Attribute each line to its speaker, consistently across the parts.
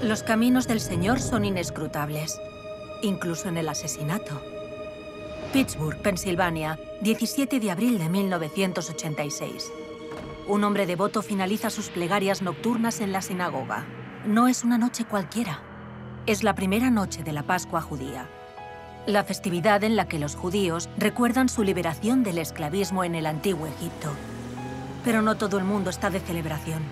Speaker 1: Los caminos del Señor son inescrutables, incluso en el asesinato. Pittsburgh, Pensilvania, 17 de abril de 1986. Un hombre devoto finaliza sus plegarias nocturnas en la sinagoga. No es una noche cualquiera. Es la primera noche de la Pascua judía. La festividad en la que los judíos recuerdan su liberación del esclavismo en el antiguo Egipto. Pero no todo el mundo está de celebración.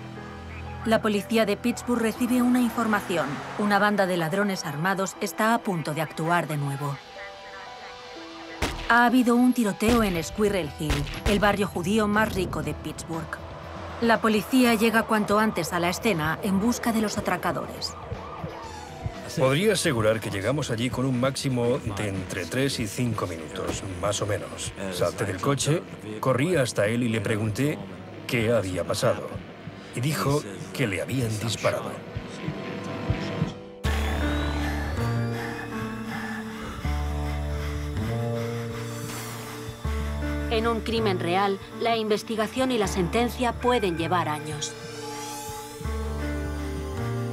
Speaker 1: La policía de Pittsburgh recibe una información. Una banda de ladrones armados está a punto de actuar de nuevo. Ha habido un tiroteo en Squirrel Hill, el barrio judío más rico de Pittsburgh. La policía llega cuanto antes a la escena en busca de los atracadores.
Speaker 2: Podría asegurar que llegamos allí con un máximo de entre 3 y 5 minutos, más o menos. Salté del coche, corrí hasta él y le pregunté qué había pasado. Y dijo que le habían disparado.
Speaker 1: En un crimen real, la investigación y la sentencia pueden llevar años.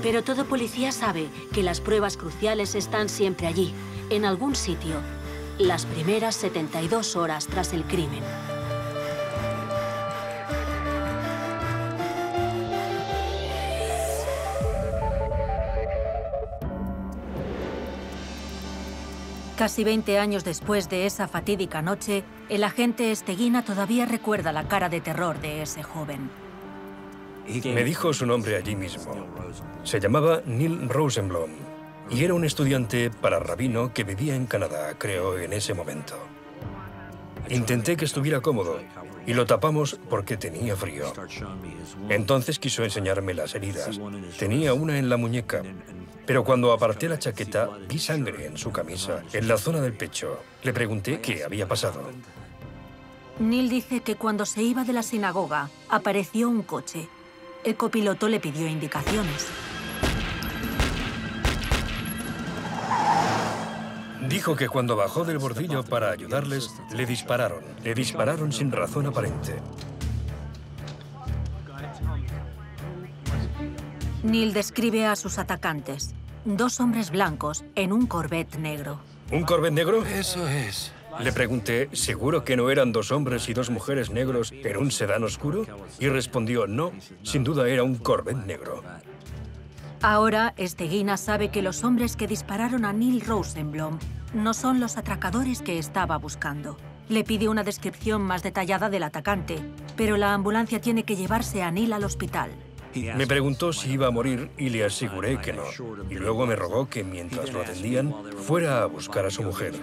Speaker 1: Pero todo policía sabe que las pruebas cruciales están siempre allí, en algún sitio, las primeras 72 horas tras el crimen. Casi 20 años después de esa fatídica noche, el agente Steguina todavía recuerda la cara de terror de ese joven.
Speaker 2: Me dijo su nombre allí mismo. Se llamaba Neil Rosenblum y era un estudiante para rabino que vivía en Canadá, creo, en ese momento. Intenté que estuviera cómodo y lo tapamos porque tenía frío. Entonces quiso enseñarme las heridas. Tenía una en la muñeca, pero cuando aparté la chaqueta vi sangre en su camisa, en la zona del pecho. Le pregunté qué había pasado.
Speaker 1: Neil dice que cuando se iba de la sinagoga, apareció un coche. El copiloto le pidió indicaciones.
Speaker 2: Dijo que cuando bajó del bordillo para ayudarles, le dispararon. Le dispararon sin razón aparente.
Speaker 1: Neil describe a sus atacantes. 2 hombres blancos en un Corvette negro.
Speaker 2: ¿Un Corvette negro?
Speaker 3: Eso es.
Speaker 2: Le pregunté, ¿seguro que no eran 2 hombres y 2 mujeres negros en un sedán oscuro? Y respondió, no, sin duda era un Corvette negro.
Speaker 1: Ahora, Steguina sabe que los hombres que dispararon a Neil Rosenblum no son los atracadores que estaba buscando. Le pide una descripción más detallada del atacante, pero la ambulancia tiene que llevarse a Neil al hospital.
Speaker 2: Me preguntó si iba a morir y le aseguré que no. Y luego me rogó que mientras lo atendían, fuera a buscar a su mujer.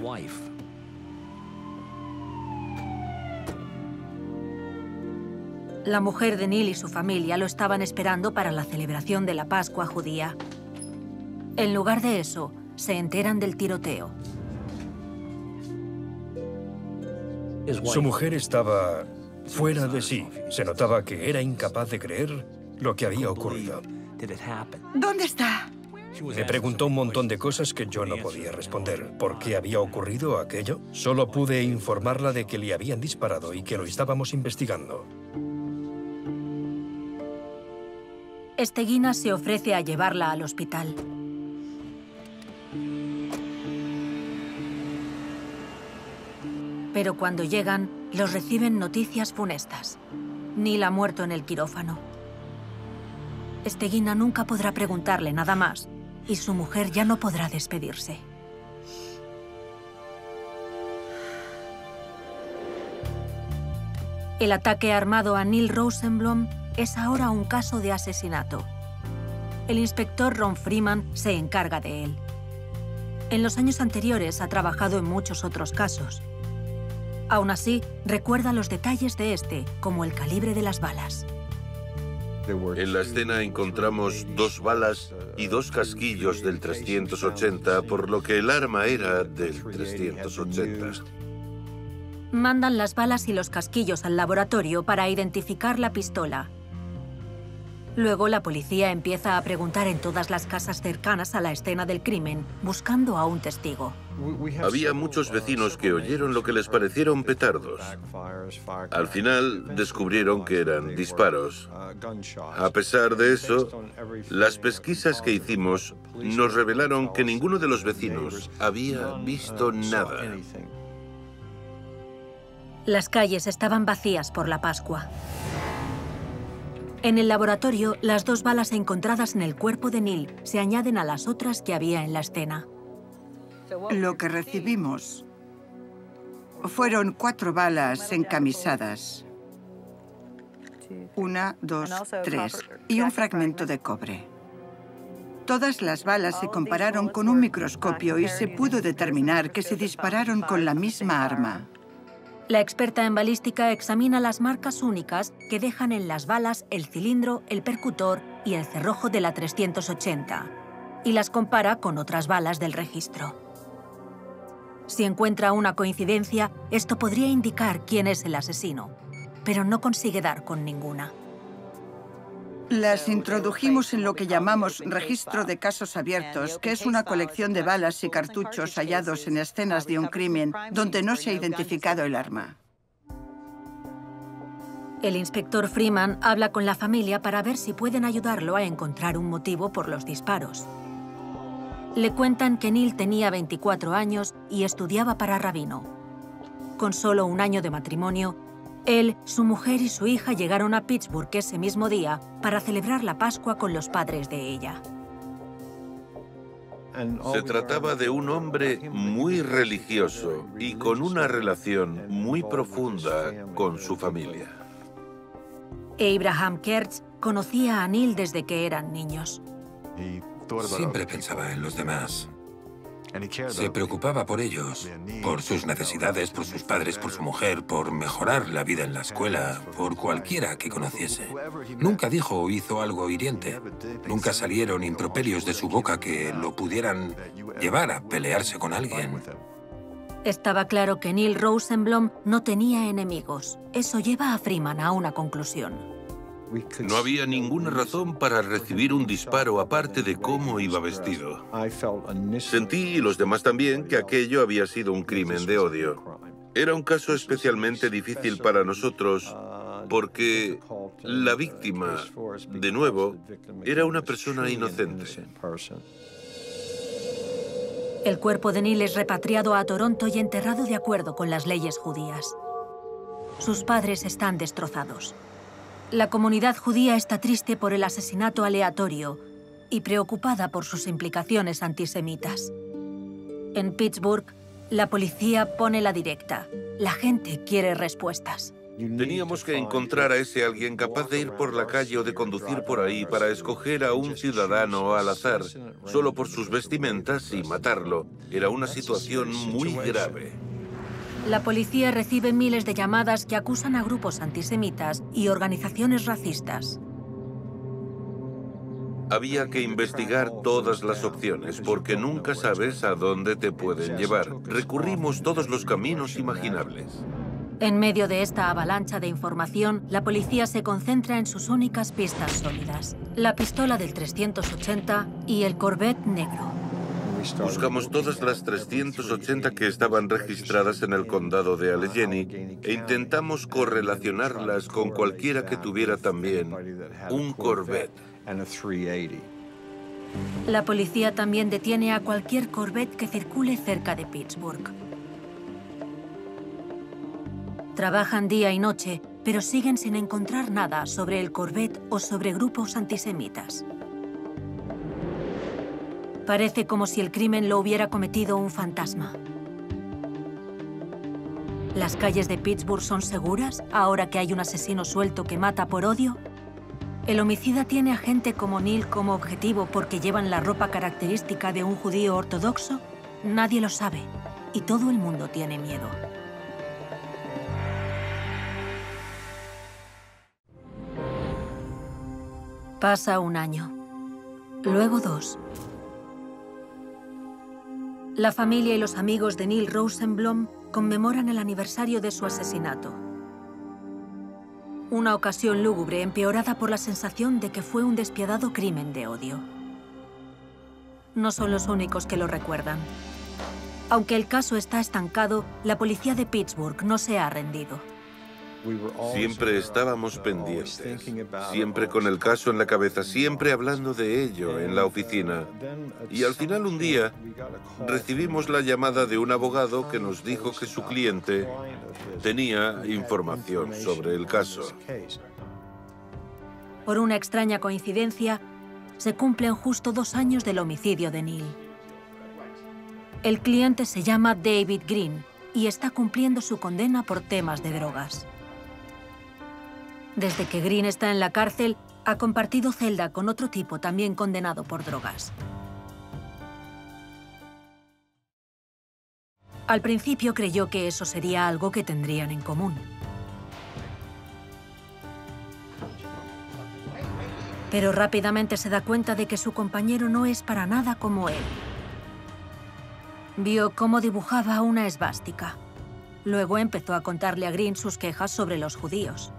Speaker 1: La mujer de Neil y su familia lo estaban esperando para la celebración de la Pascua judía. En lugar de eso, se enteran del tiroteo.
Speaker 2: Su mujer estaba fuera de sí. Se notaba que era incapaz de creer lo que había ocurrido.
Speaker 4: ¿Dónde está?
Speaker 2: Me preguntó un montón de cosas que yo no podía responder. ¿Por qué había ocurrido aquello? Solo pude informarla de que le habían disparado y que lo estábamos investigando.
Speaker 1: Steguina se ofrece a llevarla al hospital. Pero cuando llegan, los reciben noticias funestas. Neil ha muerto en el quirófano. Steguina nunca podrá preguntarle nada más y su mujer ya no podrá despedirse. El ataque armado a Neil Rosenblum es ahora un caso de asesinato. El inspector Ron Freeman se encarga de él. En los años anteriores ha trabajado en muchos otros casos. Aún así, recuerda los detalles de este, como el calibre de las balas.
Speaker 5: En la escena encontramos 2 balas y 2 casquillos del 380, por lo que el arma era del 380.
Speaker 1: Mandan las balas y los casquillos al laboratorio para identificar la pistola. Luego la policía empieza a preguntar en todas las casas cercanas a la escena del crimen, buscando a un testigo.
Speaker 5: Había muchos vecinos que oyeron lo que les parecieron petardos. Al final descubrieron que eran disparos. A pesar de eso, las pesquisas que hicimos nos revelaron que ninguno de los vecinos había visto nada.
Speaker 1: Las calles estaban vacías por la Pascua. En el laboratorio, las 2 balas encontradas en el cuerpo de Neil se añaden a las otras que había en la escena.
Speaker 4: Lo que recibimos fueron 4 balas encamisadas. 1, 2, 3 y un fragmento de cobre. Todas las balas se compararon con un microscopio y se pudo determinar que se dispararon con la misma arma.
Speaker 1: La experta en balística examina las marcas únicas que dejan en las balas el cilindro, el percutor y el cerrojo de la 380, y las compara con otras balas del registro. Si encuentra una coincidencia, esto podría indicar quién es el asesino, pero no consigue dar con ninguna.
Speaker 4: Las introdujimos en lo que llamamos registro de casos abiertos, que es una colección de balas y cartuchos hallados en escenas de un crimen donde no se ha identificado el arma.
Speaker 1: El inspector Freeman habla con la familia para ver si pueden ayudarlo a encontrar un motivo por los disparos. Le cuentan que Neil tenía 24 años y estudiaba para rabino. Con solo 1 año de matrimonio, él, su mujer y su hija llegaron a Pittsburgh ese mismo día para celebrar la Pascua con los padres de ella.
Speaker 5: Se trataba de un hombre muy religioso y con una relación muy profunda con su familia.
Speaker 1: Abraham Kertz conocía a Neil desde que eran niños.
Speaker 3: Siempre pensaba en los demás. Se preocupaba por ellos, por sus necesidades, por sus padres, por su mujer, por mejorar la vida en la escuela, por cualquiera que conociese. Nunca dijo o hizo algo hiriente. Nunca salieron improperios de su boca que lo pudieran llevar a pelearse con alguien.
Speaker 1: Estaba claro que Neil Rosenblum no tenía enemigos. Eso lleva a Freeman a una conclusión.
Speaker 5: No había ninguna razón para recibir un disparo aparte de cómo iba vestido. Sentí, y los demás también, que aquello había sido un crimen de odio. Era un caso especialmente difícil para nosotros porque la víctima, de nuevo, era una persona inocente.
Speaker 1: El cuerpo de Neil es repatriado a Toronto y enterrado de acuerdo con las leyes judías. Sus padres están destrozados. La comunidad judía está triste por el asesinato aleatorio y preocupada por sus implicaciones antisemitas. En Pittsburgh, la policía pone la directa. La gente quiere respuestas.
Speaker 5: Teníamos que encontrar a ese alguien capaz de ir por la calle o de conducir por ahí para escoger a un ciudadano al azar, solo por sus vestimentas y matarlo. Era una situación muy grave.
Speaker 1: La policía recibe miles de llamadas que acusan a grupos antisemitas y organizaciones racistas.
Speaker 5: Había que investigar todas las opciones, porque nunca sabes a dónde te pueden llevar. Recurrimos todos los caminos imaginables.
Speaker 1: En medio de esta avalancha de información, la policía se concentra en sus únicas pistas sólidas: la pistola del 380 y el Corvette negro.
Speaker 5: Buscamos todas las 380 que estaban registradas en el condado de Allegheny e intentamos correlacionarlas con cualquiera que tuviera también un Corvette.
Speaker 1: La policía también detiene a cualquier Corvette que circule cerca de Pittsburgh. Trabajan día y noche, pero siguen sin encontrar nada sobre el Corvette o sobre grupos antisemitas. Parece como si el crimen lo hubiera cometido un fantasma. ¿Las calles de Pittsburgh son seguras ahora que hay un asesino suelto que mata por odio? ¿El homicida tiene a gente como Neil como objetivo porque llevan la ropa característica de un judío ortodoxo? Nadie lo sabe, y todo el mundo tiene miedo. Pasa 1 año, luego 2. La familia y los amigos de Neil Rosenblum conmemoran el aniversario de su asesinato. Una ocasión lúgubre empeorada por la sensación de que fue un despiadado crimen de odio. No son los únicos que lo recuerdan. Aunque el caso está estancado, la policía de Pittsburgh no se ha rendido.
Speaker 5: Siempre estábamos pendientes, siempre con el caso en la cabeza, siempre hablando de ello en la oficina. Y al final un día recibimos la llamada de un abogado que nos dijo que su cliente tenía información sobre el caso.
Speaker 1: Por una extraña coincidencia, se cumplen justo 2 años del homicidio de Neil. El cliente se llama David Green y está cumpliendo su condena por temas de drogas. Desde que Green está en la cárcel, ha compartido celda con otro tipo también condenado por drogas. Al principio creyó que eso sería algo que tendrían en común. Pero rápidamente se da cuenta de que su compañero no es para nada como él. Vio cómo dibujaba una esvástica. Luego empezó a contarle a Green sus quejas sobre los judíos.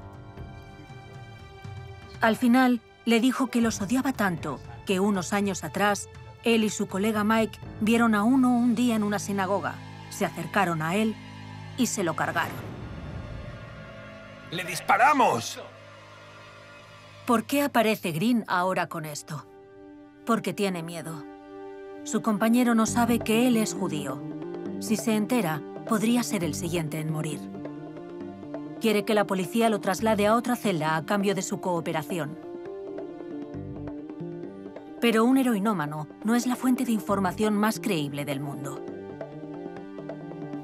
Speaker 1: Al final, le dijo que los odiaba tanto que unos años atrás, él y su colega Mike vieron a uno un día en una sinagoga, se acercaron a él y se lo cargaron.
Speaker 3: ¡Le disparamos!
Speaker 1: ¿Por qué aparece Green ahora con esto? Porque tiene miedo. Su compañero no sabe que él es judío. Si se entera, podría ser el siguiente en morir. Quiere que la policía lo traslade a otra celda a cambio de su cooperación. Pero un heroinómano no es la fuente de información más creíble del mundo.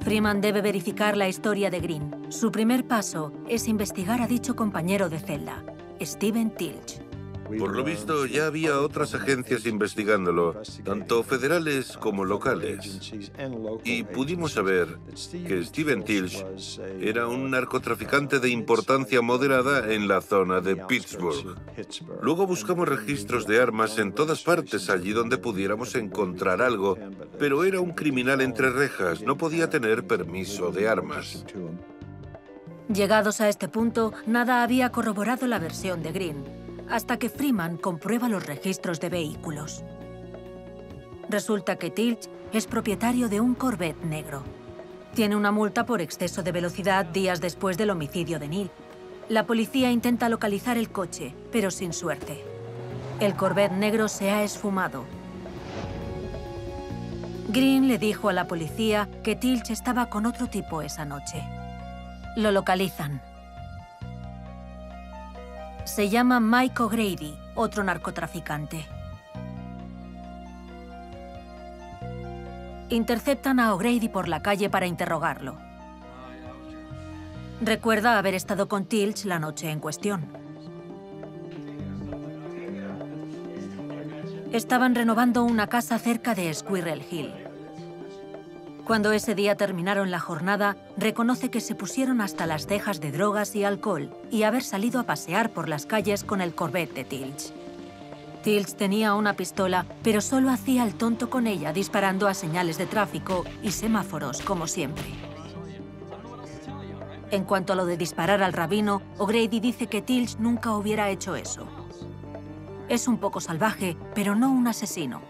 Speaker 1: Freeman debe verificar la historia de Green. Su primer paso es investigar a dicho compañero de celda, Steven Tilch.
Speaker 5: Por lo visto, ya había otras agencias investigándolo, tanto federales como locales. Y pudimos saber que Steven Tilch era un narcotraficante de importancia moderada en la zona de Pittsburgh. Luego buscamos registros de armas en todas partes, allí donde pudiéramos encontrar algo, pero era un criminal entre rejas, no podía tener permiso de armas.
Speaker 1: Llegados a este punto, nada había corroborado la versión de Green, hasta que Freeman comprueba los registros de vehículos. Resulta que Tilch es propietario de un Corvette negro. Tiene una multa por exceso de velocidad días después del homicidio de Neil. La policía intenta localizar el coche, pero sin suerte. El Corvette negro se ha esfumado. Green le dijo a la policía que Tilch estaba con otro tipo esa noche. Lo localizan. Se llama Mike O'Grady, otro narcotraficante. Interceptan a O'Grady por la calle para interrogarlo. Recuerda haber estado con Tilch la noche en cuestión. Estaban renovando una casa cerca de Squirrel Hill. Cuando ese día terminaron la jornada, reconoce que se pusieron hasta las cejas de drogas y alcohol y haber salido a pasear por las calles con el Corvette de Tilch. Tilch tenía una pistola, pero solo hacía el tonto con ella, disparando a señales de tráfico y semáforos, como siempre. En cuanto a lo de disparar al rabino, O'Grady dice que Tilch nunca hubiera hecho eso. Es un poco salvaje, pero no un asesino.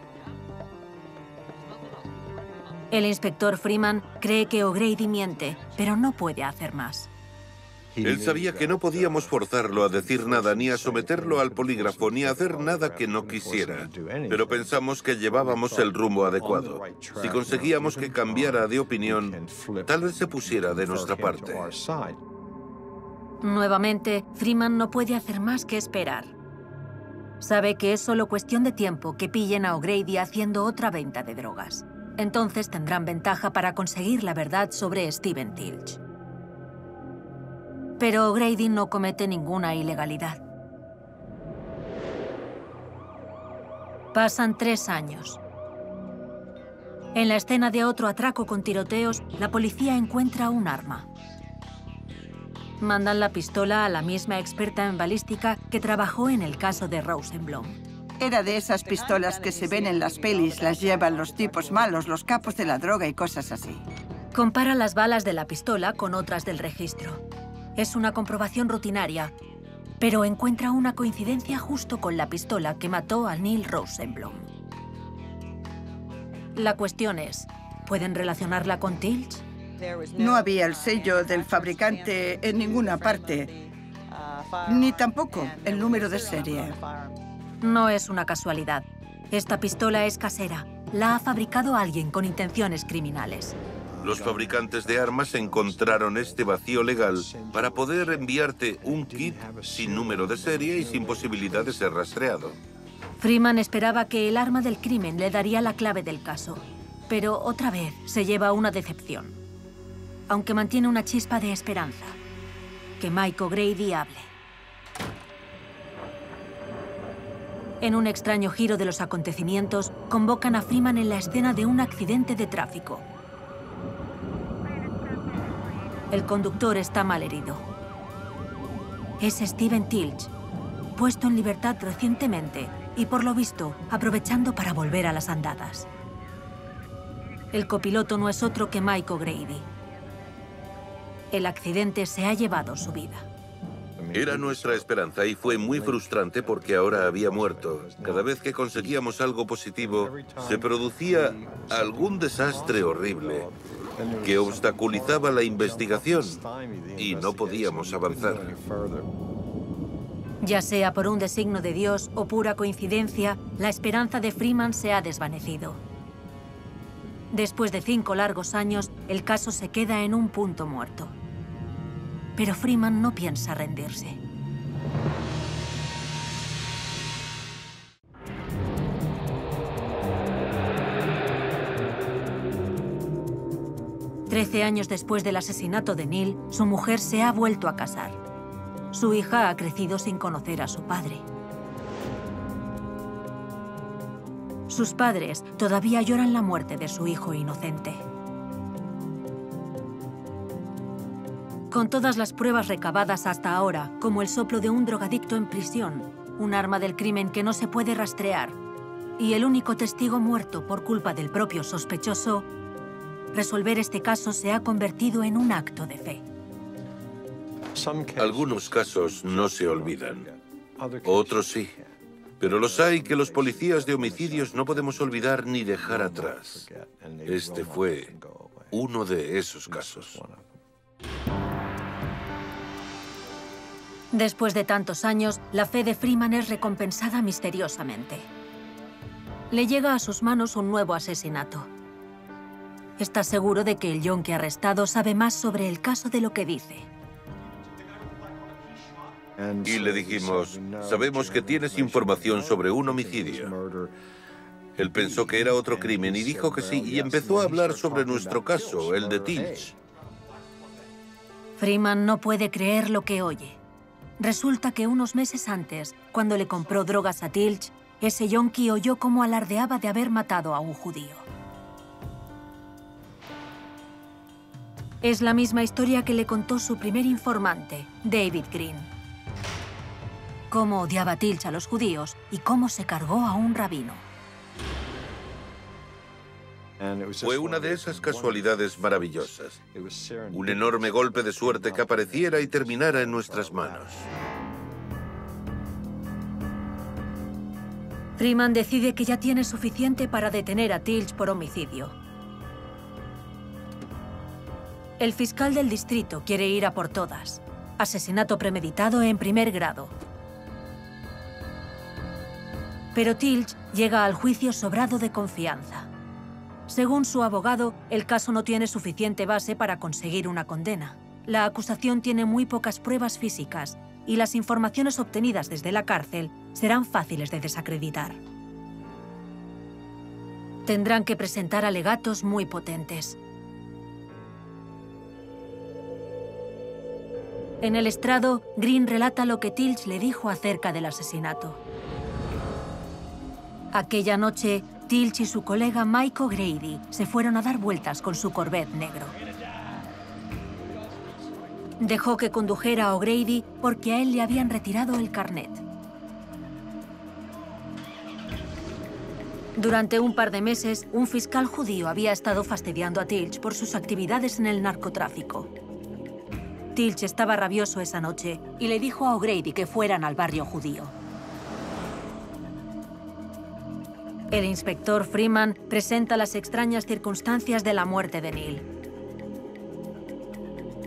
Speaker 1: El inspector Freeman cree que O'Grady miente, pero no puede hacer más.
Speaker 5: Él sabía que no podíamos forzarlo a decir nada, ni a someterlo al polígrafo, ni a hacer nada que no quisiera. Pero pensamos que llevábamos el rumbo adecuado. Si conseguíamos que cambiara de opinión, tal vez se pusiera de nuestra parte.
Speaker 1: Nuevamente, Freeman no puede hacer más que esperar. Sabe que es solo cuestión de tiempo que pillen a O'Grady haciendo otra venta de drogas. Entonces tendrán ventaja para conseguir la verdad sobre Steven Tilch. Pero O'Grady no comete ninguna ilegalidad. Pasan 3 años. En la escena de otro atraco con tiroteos, la policía encuentra un arma. Mandan la pistola a la misma experta en balística que trabajó en el caso de Rosenblum.
Speaker 4: Era de esas pistolas que se ven en las pelis, las llevan los tipos malos, los capos de la droga y cosas así.
Speaker 1: Compara las balas de la pistola con otras del registro. Es una comprobación rutinaria, pero encuentra una coincidencia justo con la pistola que mató a Neil Rosenblum. La cuestión es, ¿pueden relacionarla con Tilch?
Speaker 4: No había el sello del fabricante en ninguna parte, ni tampoco el número de serie.
Speaker 1: No es una casualidad. Esta pistola es casera. La ha fabricado alguien con intenciones criminales.
Speaker 5: Los fabricantes de armas encontraron este vacío legal para poder enviarte un kit sin número de serie y sin posibilidad de ser rastreado.
Speaker 1: Freeman esperaba que el arma del crimen le daría la clave del caso, pero otra vez se lleva una decepción. Aunque mantiene una chispa de esperanza. Que Mike O'Grady hable. En un extraño giro de los acontecimientos, convocan a Freeman en la escena de un accidente de tráfico. El conductor está malherido. Es Steven Tilch, puesto en libertad recientemente y, por lo visto, aprovechando para volver a las andadas. El copiloto no es otro que Mike O'Grady. El accidente se ha llevado su vida.
Speaker 5: Era nuestra esperanza y fue muy frustrante porque ahora había muerto. Cada vez que conseguíamos algo positivo, se producía algún desastre horrible que obstaculizaba la investigación y no podíamos avanzar.
Speaker 1: Ya sea por un designo de Dios o pura coincidencia, la esperanza de Freeman se ha desvanecido. Después de 5 largos años, el caso se queda en un punto muerto. Pero Freeman no piensa rendirse. Trece años después del asesinato de Neil, su mujer se ha vuelto a casar. Su hija ha crecido sin conocer a su padre. Sus padres todavía lloran la muerte de su hijo inocente. Con todas las pruebas recabadas hasta ahora, como el soplo de un drogadicto en prisión, un arma del crimen que no se puede rastrear, y el único testigo muerto por culpa del propio sospechoso, resolver este caso se ha convertido en un acto de fe.
Speaker 5: Algunos casos no se olvidan, otros sí. Pero los hay que los policías de homicidios no podemos olvidar ni dejar atrás. Este fue uno de esos casos.
Speaker 1: Después de tantos años, la fe de Freeman es recompensada misteriosamente. Le llega a sus manos un nuevo asesinato. Está seguro de que el yonki arrestado sabe más sobre el caso de lo que dice.
Speaker 5: Y le dijimos, sabemos que tienes información sobre un homicidio. Él pensó que era otro crimen y dijo que sí, y empezó a hablar sobre nuestro caso, el de Tilch.
Speaker 1: Freeman no puede creer lo que oye. Resulta que unos meses antes, cuando le compró drogas a Tilch, ese yonki oyó cómo alardeaba de haber matado a un judío. Es la misma historia que le contó su primer informante, David Green. Cómo odiaba Tilch a los judíos y cómo se cargó a un rabino.
Speaker 5: Fue una de esas casualidades maravillosas. Un enorme golpe de suerte que apareciera y terminara en nuestras manos.
Speaker 1: Freeman decide que ya tiene suficiente para detener a Tilch por homicidio. El fiscal del distrito quiere ir a por todas. Asesinato premeditado en primer grado. Pero Tilch llega al juicio sobrado de confianza. Según su abogado, el caso no tiene suficiente base para conseguir una condena. La acusación tiene muy pocas pruebas físicas y las informaciones obtenidas desde la cárcel serán fáciles de desacreditar. Tendrán que presentar alegatos muy potentes. En el estrado, Green relata lo que Tilch le dijo acerca del asesinato. Aquella noche, Tilch y su colega Mike O'Grady se fueron a dar vueltas con su Corvette negro. Dejó que condujera a O'Grady porque a él le habían retirado el carnet. Durante un par de meses, un fiscal judío había estado fastidiando a Tilch por sus actividades en el narcotráfico. Tilch estaba rabioso esa noche y le dijo a O'Grady que fueran al barrio judío. El inspector Freeman presenta las extrañas circunstancias de la muerte de Neil.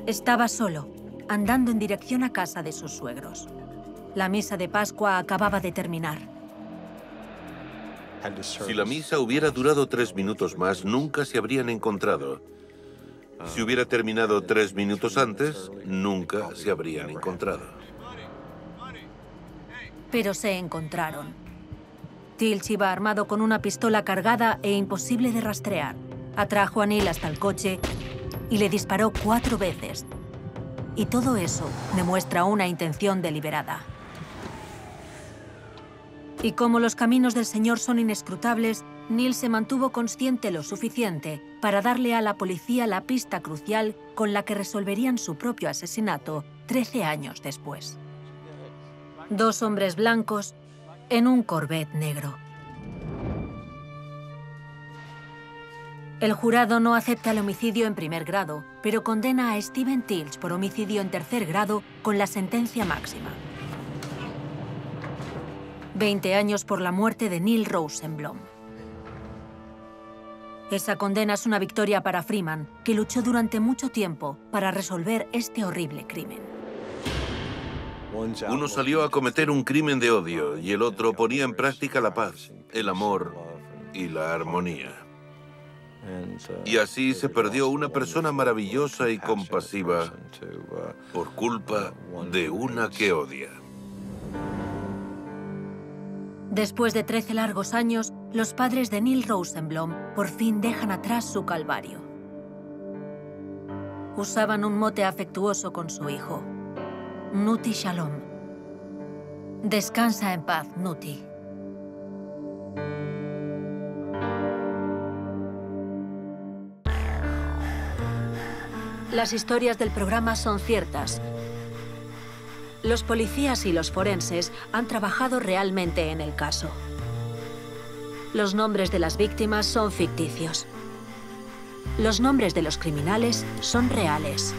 Speaker 1: Estaba solo, andando en dirección a casa de sus suegros. La misa de Pascua acababa de terminar.
Speaker 5: Si la misa hubiera durado 3 minutos más, nunca se habrían encontrado. Si hubiera terminado 3 minutos antes, nunca se habrían encontrado.
Speaker 1: Pero se encontraron. Tilch iba armado con una pistola cargada e imposible de rastrear. Atrajo a Neil hasta el coche y le disparó 4 veces. Y todo eso demuestra una intención deliberada. Y como los caminos del Señor son inescrutables, Neil se mantuvo consciente lo suficiente para darle a la policía la pista crucial con la que resolverían su propio asesinato 13 años después. 2 hombres blancos en un Corvette negro. El jurado no acepta el homicidio en primer grado, pero condena a Stephen Tilch por homicidio en tercer grado con la sentencia máxima. 20 años por la muerte de Neil Rosenblum. Esa condena es una victoria para Freeman, que luchó durante mucho tiempo para resolver este horrible crimen.
Speaker 5: Uno salió a cometer un crimen de odio y el otro ponía en práctica la paz, el amor y la armonía. Y así se perdió una persona maravillosa y compasiva por culpa de una que odia.
Speaker 1: Después de 13 largos años, los padres de Neil Rosenblum por fin dejan atrás su calvario. Usaban un mote afectuoso con su hijo, Nuti Shalom. Descansa en paz, Nuti. Las historias del programa son ciertas. Los policías y los forenses han trabajado realmente en el caso. Los nombres de las víctimas son ficticios. Los nombres de los criminales son reales.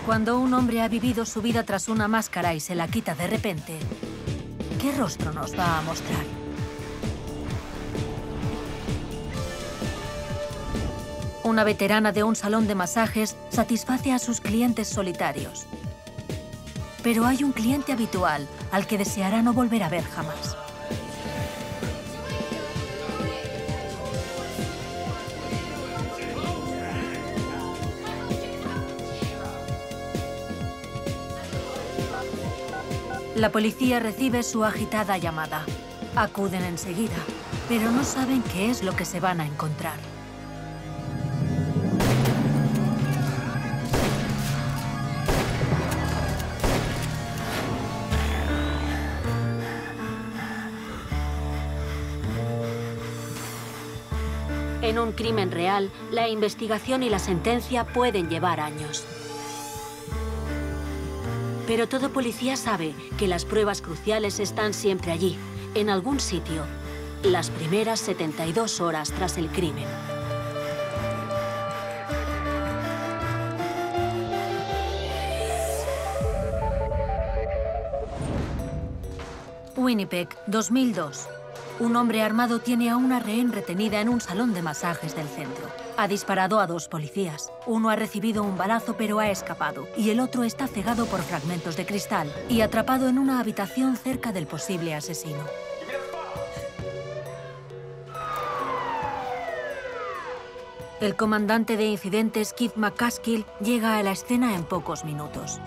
Speaker 1: Cuando un hombre ha vivido su vida tras una máscara y se la quita de repente, ¿qué rostro nos va a mostrar? Una veterana de un salón de masajes satisface a sus clientes solitarios. Pero hay un cliente habitual al que deseará no volver a ver jamás. La policía recibe su agitada llamada. Acuden enseguida, pero no saben qué es lo que se van a encontrar. En un crimen real, la investigación y la sentencia pueden llevar años. Pero todo policía sabe que las pruebas cruciales están siempre allí, en algún sitio, las primeras 72 horas tras el crimen. Winnipeg, 2002. Un hombre armado tiene a una rehén retenida en un salón de masajes del centro. Ha disparado a 2 policías. Uno ha recibido un balazo pero ha escapado y el otro está cegado por fragmentos de cristal y atrapado en una habitación cerca del posible asesino. El comandante de incidentes, Keith McCaskill, llega a la escena en pocos minutos.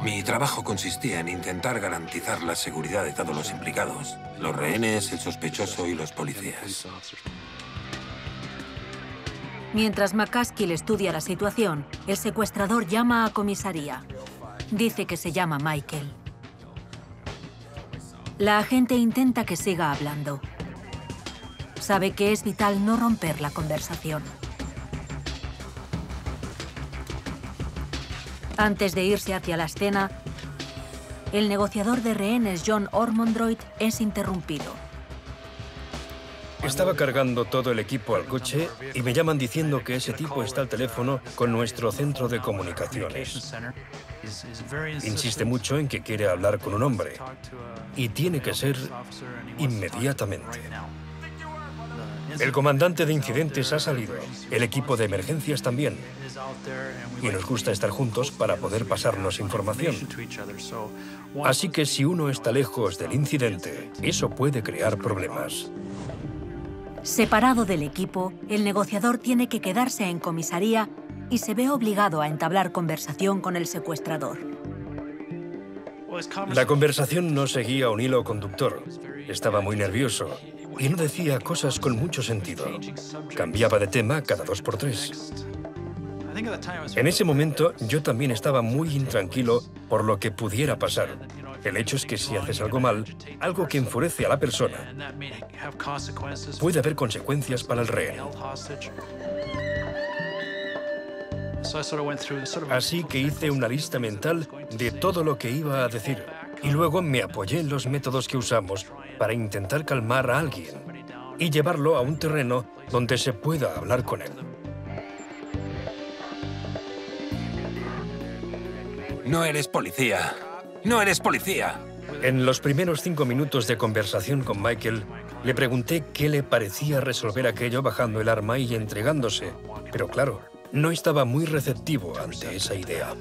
Speaker 3: Mi trabajo consistía en intentar garantizar la seguridad de todos los implicados, los rehenes, el sospechoso y los policías.
Speaker 1: Mientras McCaskill estudia la situación, el secuestrador llama a comisaría. Dice que se llama Michael. La agente intenta que siga hablando. Sabe que es vital no romper la conversación. Antes de irse hacia la escena, el negociador de rehenes John Ormondroyd es interrumpido.
Speaker 2: Estaba cargando todo el equipo al coche y me llaman diciendo que ese tipo está al teléfono con nuestro centro de comunicaciones. Insiste mucho en que quiere hablar con un hombre y tiene que ser inmediatamente. El comandante de incidentes ha salido, el equipo de emergencias también, y nos gusta estar juntos para poder pasarnos información. Así que si uno está lejos del incidente, eso puede crear problemas.
Speaker 1: Separado del equipo, el negociador tiene que quedarse en comisaría y se ve obligado a entablar conversación con el secuestrador.
Speaker 2: La conversación no seguía un hilo conductor. Estaba muy nervioso y no decía cosas con mucho sentido. Cambiaba de tema cada 2 por 3. En ese momento, yo también estaba muy intranquilo por lo que pudiera pasar. El hecho es que si haces algo mal, algo que enfurece a la persona, puede haber consecuencias para el rehén. Así que hice una lista mental de todo lo que iba a decir y luego me apoyé en los métodos que usamos para intentar calmar a alguien y llevarlo a un terreno donde se pueda hablar con él.
Speaker 3: No eres policía. ¡No eres policía!
Speaker 2: En los primeros 5 minutos de conversación con Michael, le pregunté qué le parecía resolver aquello bajando el arma y entregándose. Pero claro, no estaba muy receptivo ante esa idea.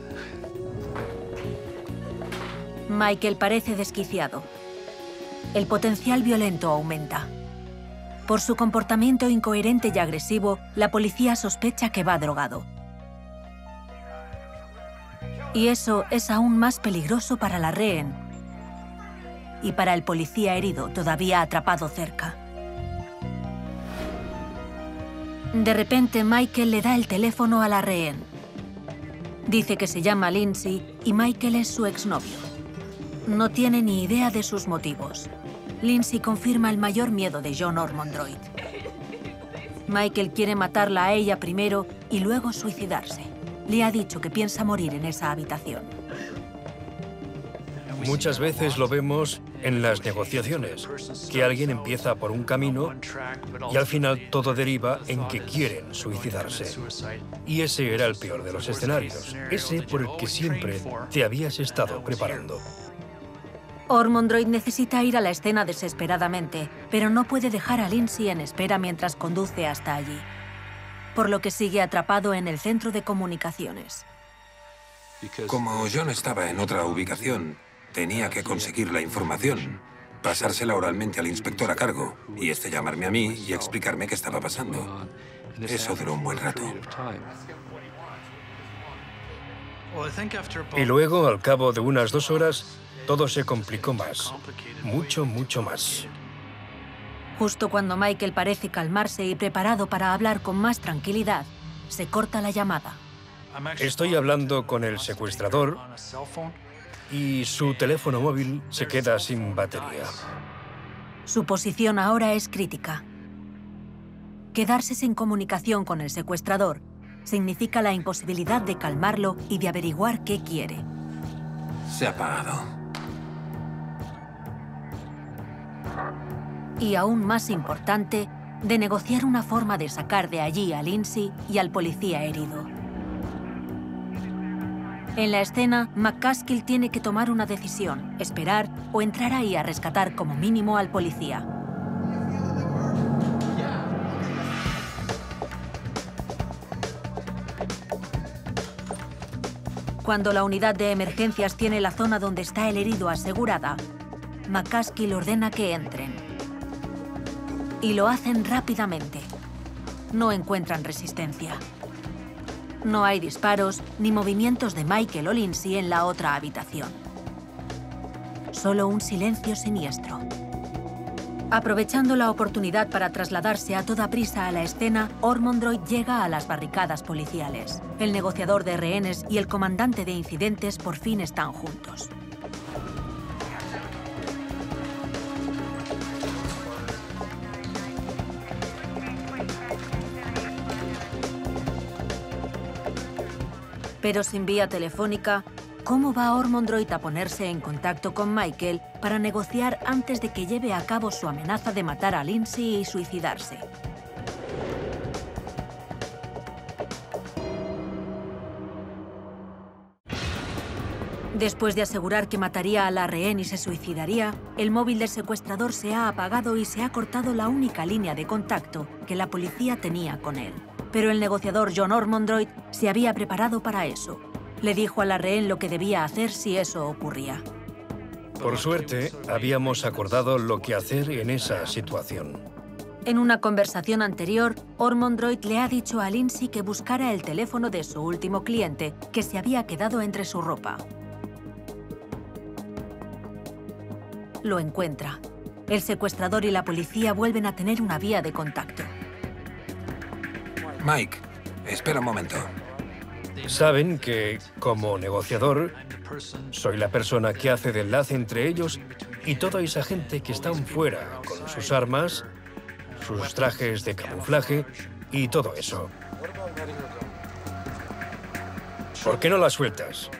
Speaker 1: Michael parece desquiciado. El potencial violento aumenta. Por su comportamiento incoherente y agresivo, la policía sospecha que va drogado. Y eso es aún más peligroso para la rehén y para el policía herido, todavía atrapado cerca. De repente, Michael le da el teléfono a la rehén. Dice que se llama Lindsay y Michael es su exnovio. No tiene ni idea de sus motivos. Lindsay confirma el mayor miedo de John Ormondroyd. Michael quiere matarla a ella primero y luego suicidarse. Le ha dicho que piensa morir en esa habitación.
Speaker 2: Muchas veces lo vemos en las negociaciones, que alguien empieza por un camino y al final todo deriva en que quieren suicidarse. Y ese era el peor de los escenarios, ese por el que siempre te habías estado preparando.
Speaker 1: Ormondroyd necesita ir a la escena desesperadamente, pero no puede dejar a Lindsay en espera mientras conduce hasta allí, por lo que sigue atrapado en el centro de comunicaciones.
Speaker 3: Como John estaba en otra ubicación, tenía que conseguir la información, pasársela oralmente al inspector a cargo y este llamarme a mí y explicarme qué estaba pasando. Eso duró un buen rato.
Speaker 2: Y luego, al cabo de unas 2 horas, todo se complicó más. Mucho, mucho más.
Speaker 1: Justo cuando Michael parece calmarse y preparado para hablar con más tranquilidad, se corta la llamada.
Speaker 2: Estoy hablando con el secuestrador y su teléfono móvil se queda sin batería.
Speaker 1: Su posición ahora es crítica. Quedarse sin comunicación con el secuestrador significa la imposibilidad de calmarlo y de averiguar qué quiere.
Speaker 3: Se ha apagado.
Speaker 1: Y aún más importante, de negociar una forma de sacar de allí a Lindsay y al policía herido. En la escena, McCaskill tiene que tomar una decisión, esperar o entrar ahí a rescatar como mínimo al policía. Cuando la unidad de emergencias tiene la zona donde está el herido asegurada, McCaskill ordena que entren. Y lo hacen rápidamente. No encuentran resistencia. No hay disparos ni movimientos de Michael o Lindsay en la otra habitación. Solo un silencio siniestro. Aprovechando la oportunidad para trasladarse a toda prisa a la escena, Ormondroyd llega a las barricadas policiales. El negociador de rehenes y el comandante de incidentes por fin están juntos. Pero sin vía telefónica, ¿cómo va Ormondroid a ponerse en contacto con Michael para negociar antes de que lleve a cabo su amenaza de matar a Lindsay y suicidarse? Después de asegurar que mataría a la rehén y se suicidaría, el móvil del secuestrador se ha apagado y se ha cortado la única línea de contacto que la policía tenía con él. Pero el negociador John Ormondroid se había preparado para eso. Le dijo a la rehén lo que debía hacer si eso ocurría.
Speaker 2: Por suerte, habíamos acordado lo que hacer en esa situación.
Speaker 1: En una conversación anterior, Ormondroid le ha dicho a Lindsay que buscara el teléfono de su último cliente, que se había quedado entre su ropa. Lo encuentra. El secuestrador y la policía vuelven a tener una vía de contacto.
Speaker 3: Mike, espera un momento.
Speaker 2: Saben que, como negociador, soy la persona que hace de enlace entre ellos y toda esa gente que están fuera, con sus armas, sus trajes de camuflaje y todo eso. ¿Por qué no la sueltas?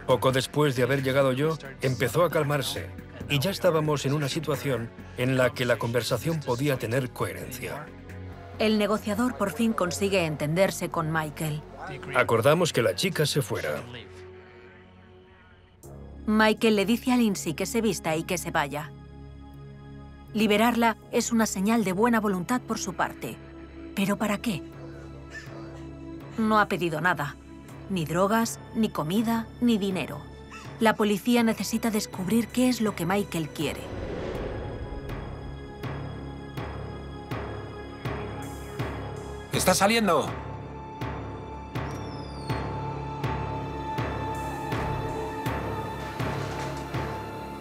Speaker 2: Poco después de haber llegado yo, empezó a calmarse y ya estábamos en una situación en la que la conversación podía tener coherencia.
Speaker 1: El negociador por fin consigue entenderse con Michael.
Speaker 2: Acordamos que la chica se fuera.
Speaker 1: Michael le dice a Lindsay que se vista y que se vaya. Liberarla es una señal de buena voluntad por su parte. ¿Pero para qué? No ha pedido nada. Ni drogas, ni comida, ni dinero. La policía necesita descubrir qué es lo que Michael quiere.
Speaker 3: ¡Está saliendo!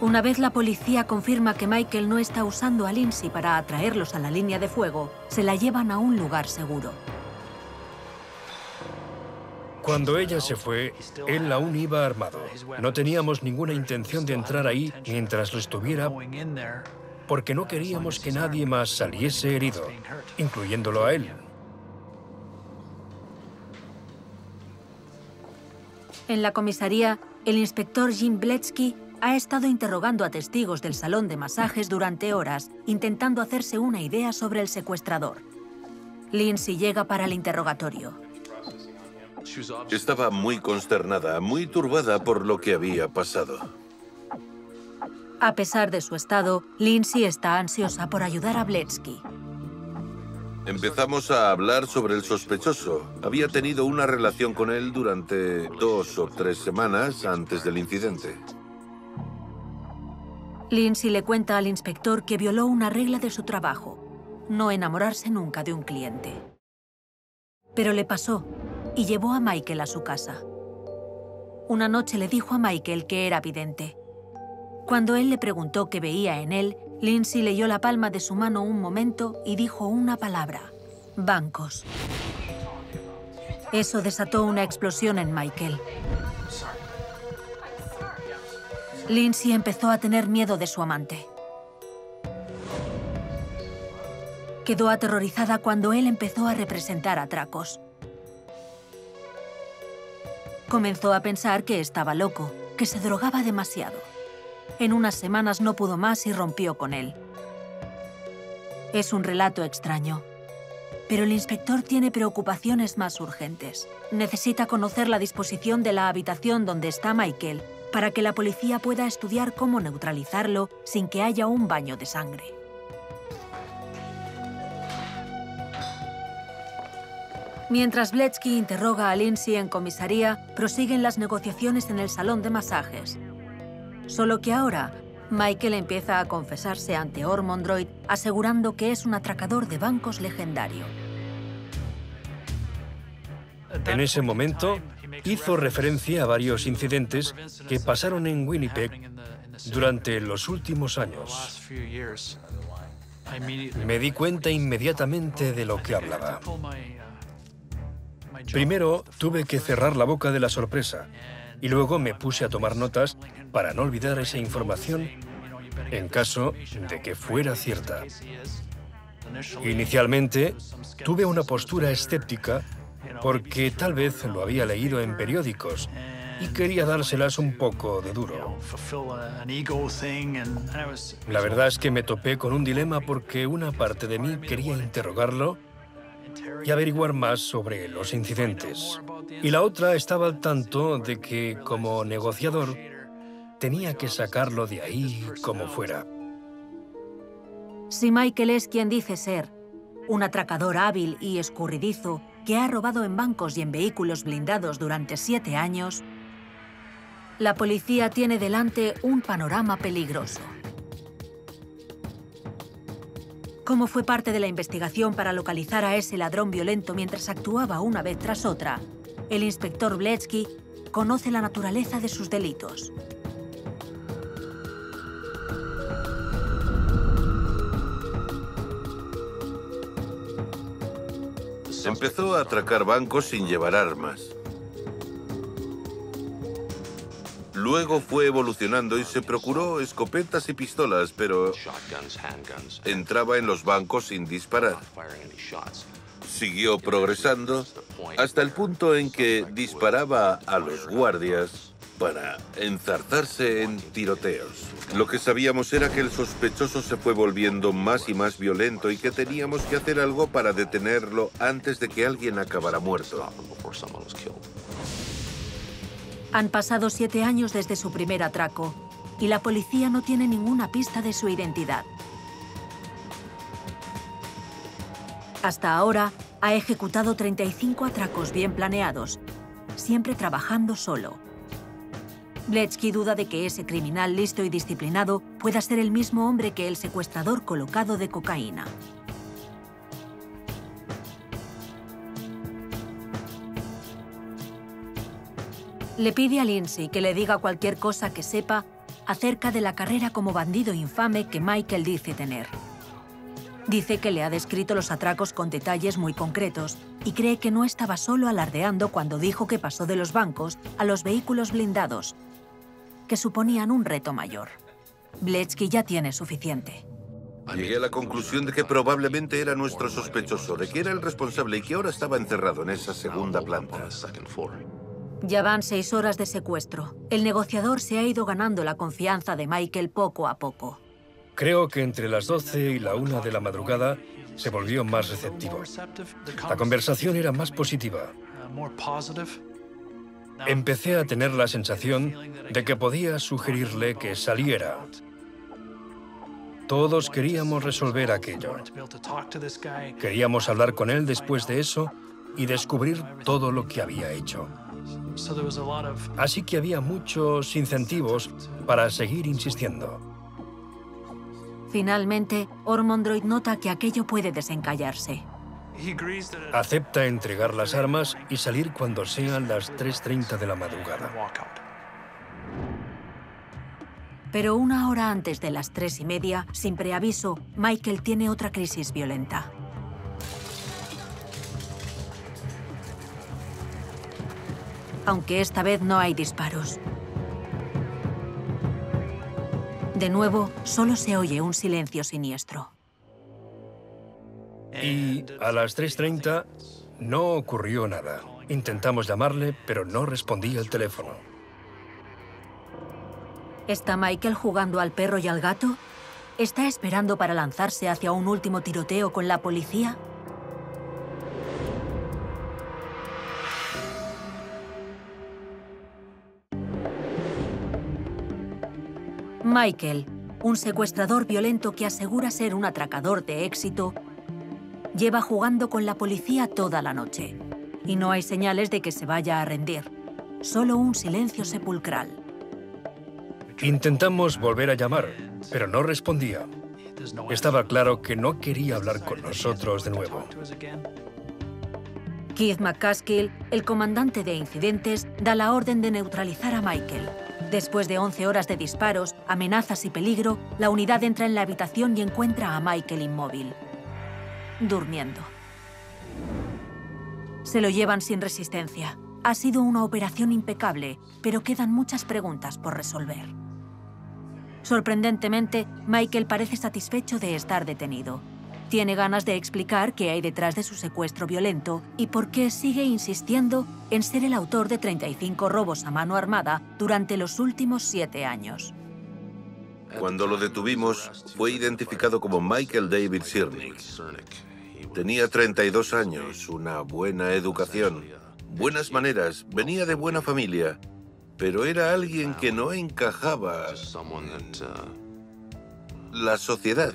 Speaker 1: Una vez la policía confirma que Michael no está usando a Lindsay para atraerlos a la línea de fuego, se la llevan a un lugar seguro.
Speaker 2: Cuando ella se fue, él aún iba armado. No teníamos ninguna intención de entrar ahí mientras lo estuviera, porque no queríamos que nadie más saliese herido, incluyéndolo a él.
Speaker 1: En la comisaría, el inspector Jim Bletsky ha estado interrogando a testigos del salón de masajes durante horas, intentando hacerse una idea sobre el secuestrador. Lindsay llega para el interrogatorio.
Speaker 5: Estaba muy consternada, muy turbada por lo que había pasado.
Speaker 1: A pesar de su estado, Lindsay está ansiosa por ayudar a Bletsky.
Speaker 5: Empezamos a hablar sobre el sospechoso. Había tenido una relación con él durante 2 o 3 semanas antes del incidente.
Speaker 1: Lindsay le cuenta al inspector que violó una regla de su trabajo: no enamorarse nunca de un cliente. Pero le pasó y llevó a Michael a su casa. Una noche le dijo a Michael que era vidente. Cuando él le preguntó qué veía en él, Lindsay leyó la palma de su mano un momento y dijo una palabra: bancos. Eso desató una explosión en Michael. Lindsay empezó a tener miedo de su amante. Quedó aterrorizada cuando él empezó a representar atracos. Comenzó a pensar que estaba loco, que se drogaba demasiado. En unas semanas no pudo más y rompió con él. Es un relato extraño, pero el inspector tiene preocupaciones más urgentes. Necesita conocer la disposición de la habitación donde está Michael para que la policía pueda estudiar cómo neutralizarlo sin que haya un baño de sangre. Mientras Bletsky interroga a Lindsay en comisaría, prosiguen las negociaciones en el salón de masajes. Solo que ahora, Michael empieza a confesarse ante Ormondroid, asegurando que es un atracador de bancos legendario.
Speaker 2: En ese momento, hizo referencia a varios incidentes que pasaron en Winnipeg durante los últimos años. Me di cuenta inmediatamente de lo que hablaba. Primero, tuve que cerrar la boca de la sorpresa y luego me puse a tomar notas para no olvidar esa información en caso de que fuera cierta. Inicialmente, tuve una postura escéptica porque tal vez lo había leído en periódicos y quería dárselas un poco de duro. La verdad es que me topé con un dilema porque una parte de mí quería interrogarlo y averiguar más sobre los incidentes. Y la otra estaba al tanto de que, como negociador, tenía que sacarlo de ahí como fuera.
Speaker 1: Si Michael es quien dice ser, un atracador hábil y escurridizo que ha robado en bancos y en vehículos blindados durante 7 años, la policía tiene delante un panorama peligroso. Como fue parte de la investigación para localizar a ese ladrón violento mientras actuaba una vez tras otra, el inspector Bletsky conoce la naturaleza de sus delitos.
Speaker 5: Empezó a atracar bancos sin llevar armas. Luego fue evolucionando y se procuró escopetas y pistolas, pero entraba en los bancos sin disparar. Siguió progresando hasta el punto en que disparaba a los guardias para enzarzarse en tiroteos. Lo que sabíamos era que el sospechoso se fue volviendo más y más violento y que teníamos que hacer algo para detenerlo antes de que alguien acabara muerto.
Speaker 1: Han pasado 7 años desde su primer atraco y la policía no tiene ninguna pista de su identidad. Hasta ahora ha ejecutado 35 atracos bien planeados, siempre trabajando solo. Bletsky duda de que ese criminal listo y disciplinado pueda ser el mismo hombre que el secuestrador colocado de cocaína. Le pide a Lindsay que le diga cualquier cosa que sepa acerca de la carrera como bandido infame que Michael dice tener. Dice que le ha descrito los atracos con detalles muy concretos y cree que no estaba solo alardeando cuando dijo que pasó de los bancos a los vehículos blindados, que suponían un reto mayor. Bletsky ya tiene suficiente.
Speaker 5: Llegué a la conclusión de que probablemente era nuestro sospechoso, de que era el responsable y que ahora estaba encerrado en esa segunda planta.
Speaker 1: Ya van 6 horas de secuestro. El negociador se ha ido ganando la confianza de Michael poco a poco.
Speaker 2: Creo que entre las 12 y la 1 de la madrugada se volvió más receptivo. La conversación era más positiva. Empecé a tener la sensación de que podía sugerirle que saliera. Todos queríamos resolver aquello. Queríamos hablar con él después de eso y descubrir todo lo que había hecho. Así que había muchos incentivos para seguir insistiendo.
Speaker 1: Finalmente, Ormondroyd nota que aquello puede desencallarse.
Speaker 2: Acepta entregar las armas y salir cuando sean las 3:30 de la madrugada.
Speaker 1: Pero 1 hora antes de las 3:30, sin preaviso, Michael tiene otra crisis violenta. Aunque esta vez no hay disparos. De nuevo, solo se oye un silencio siniestro.
Speaker 2: Y a las 3:30 no ocurrió nada. Intentamos llamarle, pero no respondía el teléfono.
Speaker 1: ¿Está Michael jugando al perro y al gato? ¿Está esperando para lanzarse hacia un último tiroteo con la policía? Michael, un secuestrador violento que asegura ser un atracador de éxito, lleva jugando con la policía toda la noche. Y no hay señales de que se vaya a rendir. Solo un silencio sepulcral.
Speaker 2: Intentamos volver a llamar, pero no respondía. Estaba claro que no quería hablar con nosotros de nuevo.
Speaker 1: Keith McCaskill, el comandante de incidentes, da la orden de neutralizar a Michael. Después de 11 horas de disparos, amenazas y peligro, la unidad entra en la habitación y encuentra a Michael inmóvil, durmiendo. Se lo llevan sin resistencia. Ha sido una operación impecable, pero quedan muchas preguntas por resolver. Sorprendentemente, Michael parece satisfecho de estar detenido. Tiene ganas de explicar qué hay detrás de su secuestro violento y por qué sigue insistiendo en ser el autor de 35 robos a mano armada durante los últimos 7 años.
Speaker 5: Cuando lo detuvimos, fue identificado como Michael David Cernik. Tenía 32 años, una buena educación, buenas maneras, venía de buena familia, pero era alguien que no encajaba en la sociedad.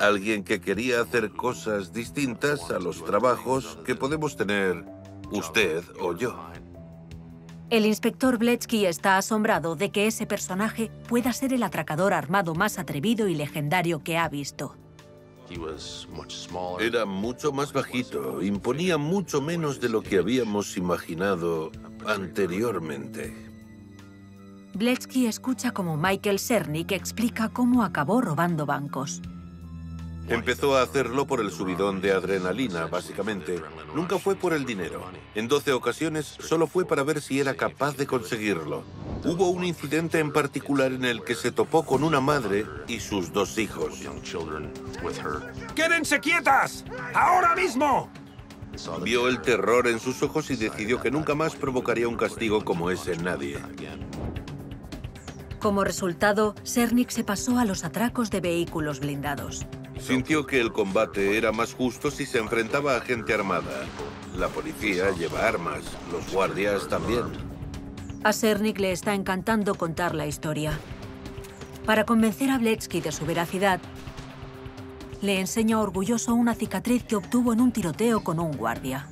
Speaker 5: Alguien que quería hacer cosas distintas a los trabajos que podemos tener usted o yo.
Speaker 1: El inspector Bletsky está asombrado de que ese personaje pueda ser el atracador armado más atrevido y legendario que ha visto.
Speaker 5: Era mucho más bajito, imponía mucho menos de lo que habíamos imaginado anteriormente.
Speaker 1: Bletsky escucha como Michael Cernik explica cómo acabó robando bancos.
Speaker 5: Empezó a hacerlo por el subidón de adrenalina, básicamente. Nunca fue por el dinero. En 12 ocasiones solo fue para ver si era capaz de conseguirlo. Hubo un incidente en particular en el que se topó con una madre y sus 2 hijos.
Speaker 6: ¡Quédense quietas! ¡Ahora mismo!
Speaker 5: Vio el terror en sus ojos y decidió que nunca más provocaría un castigo como ese en nadie.
Speaker 1: Como resultado, Cernik se pasó a los atracos de vehículos blindados.
Speaker 5: Sintió que el combate era más justo si se enfrentaba a gente armada. La policía lleva armas, los guardias también.
Speaker 1: A Cernik le está encantando contar la historia. Para convencer a Bletsky de su veracidad, le enseña orgulloso una cicatriz que obtuvo en un tiroteo con un guardia.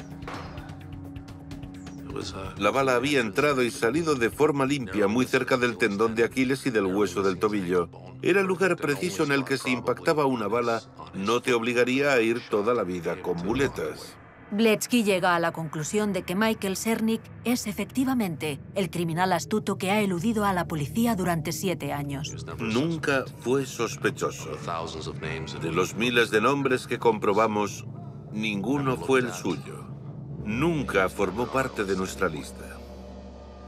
Speaker 5: La bala había entrado y salido de forma limpia, muy cerca del tendón de Aquiles y del hueso del tobillo. Era el lugar preciso en el que si impactaba una bala, no te obligaría a ir toda la vida con muletas.
Speaker 1: Bletsky llega a la conclusión de que Michael Cernik es efectivamente el criminal astuto que ha eludido a la policía durante 7 años.
Speaker 5: Nunca fue sospechoso. De los miles de nombres que comprobamos, ninguno fue el suyo. Nunca formó parte de nuestra lista.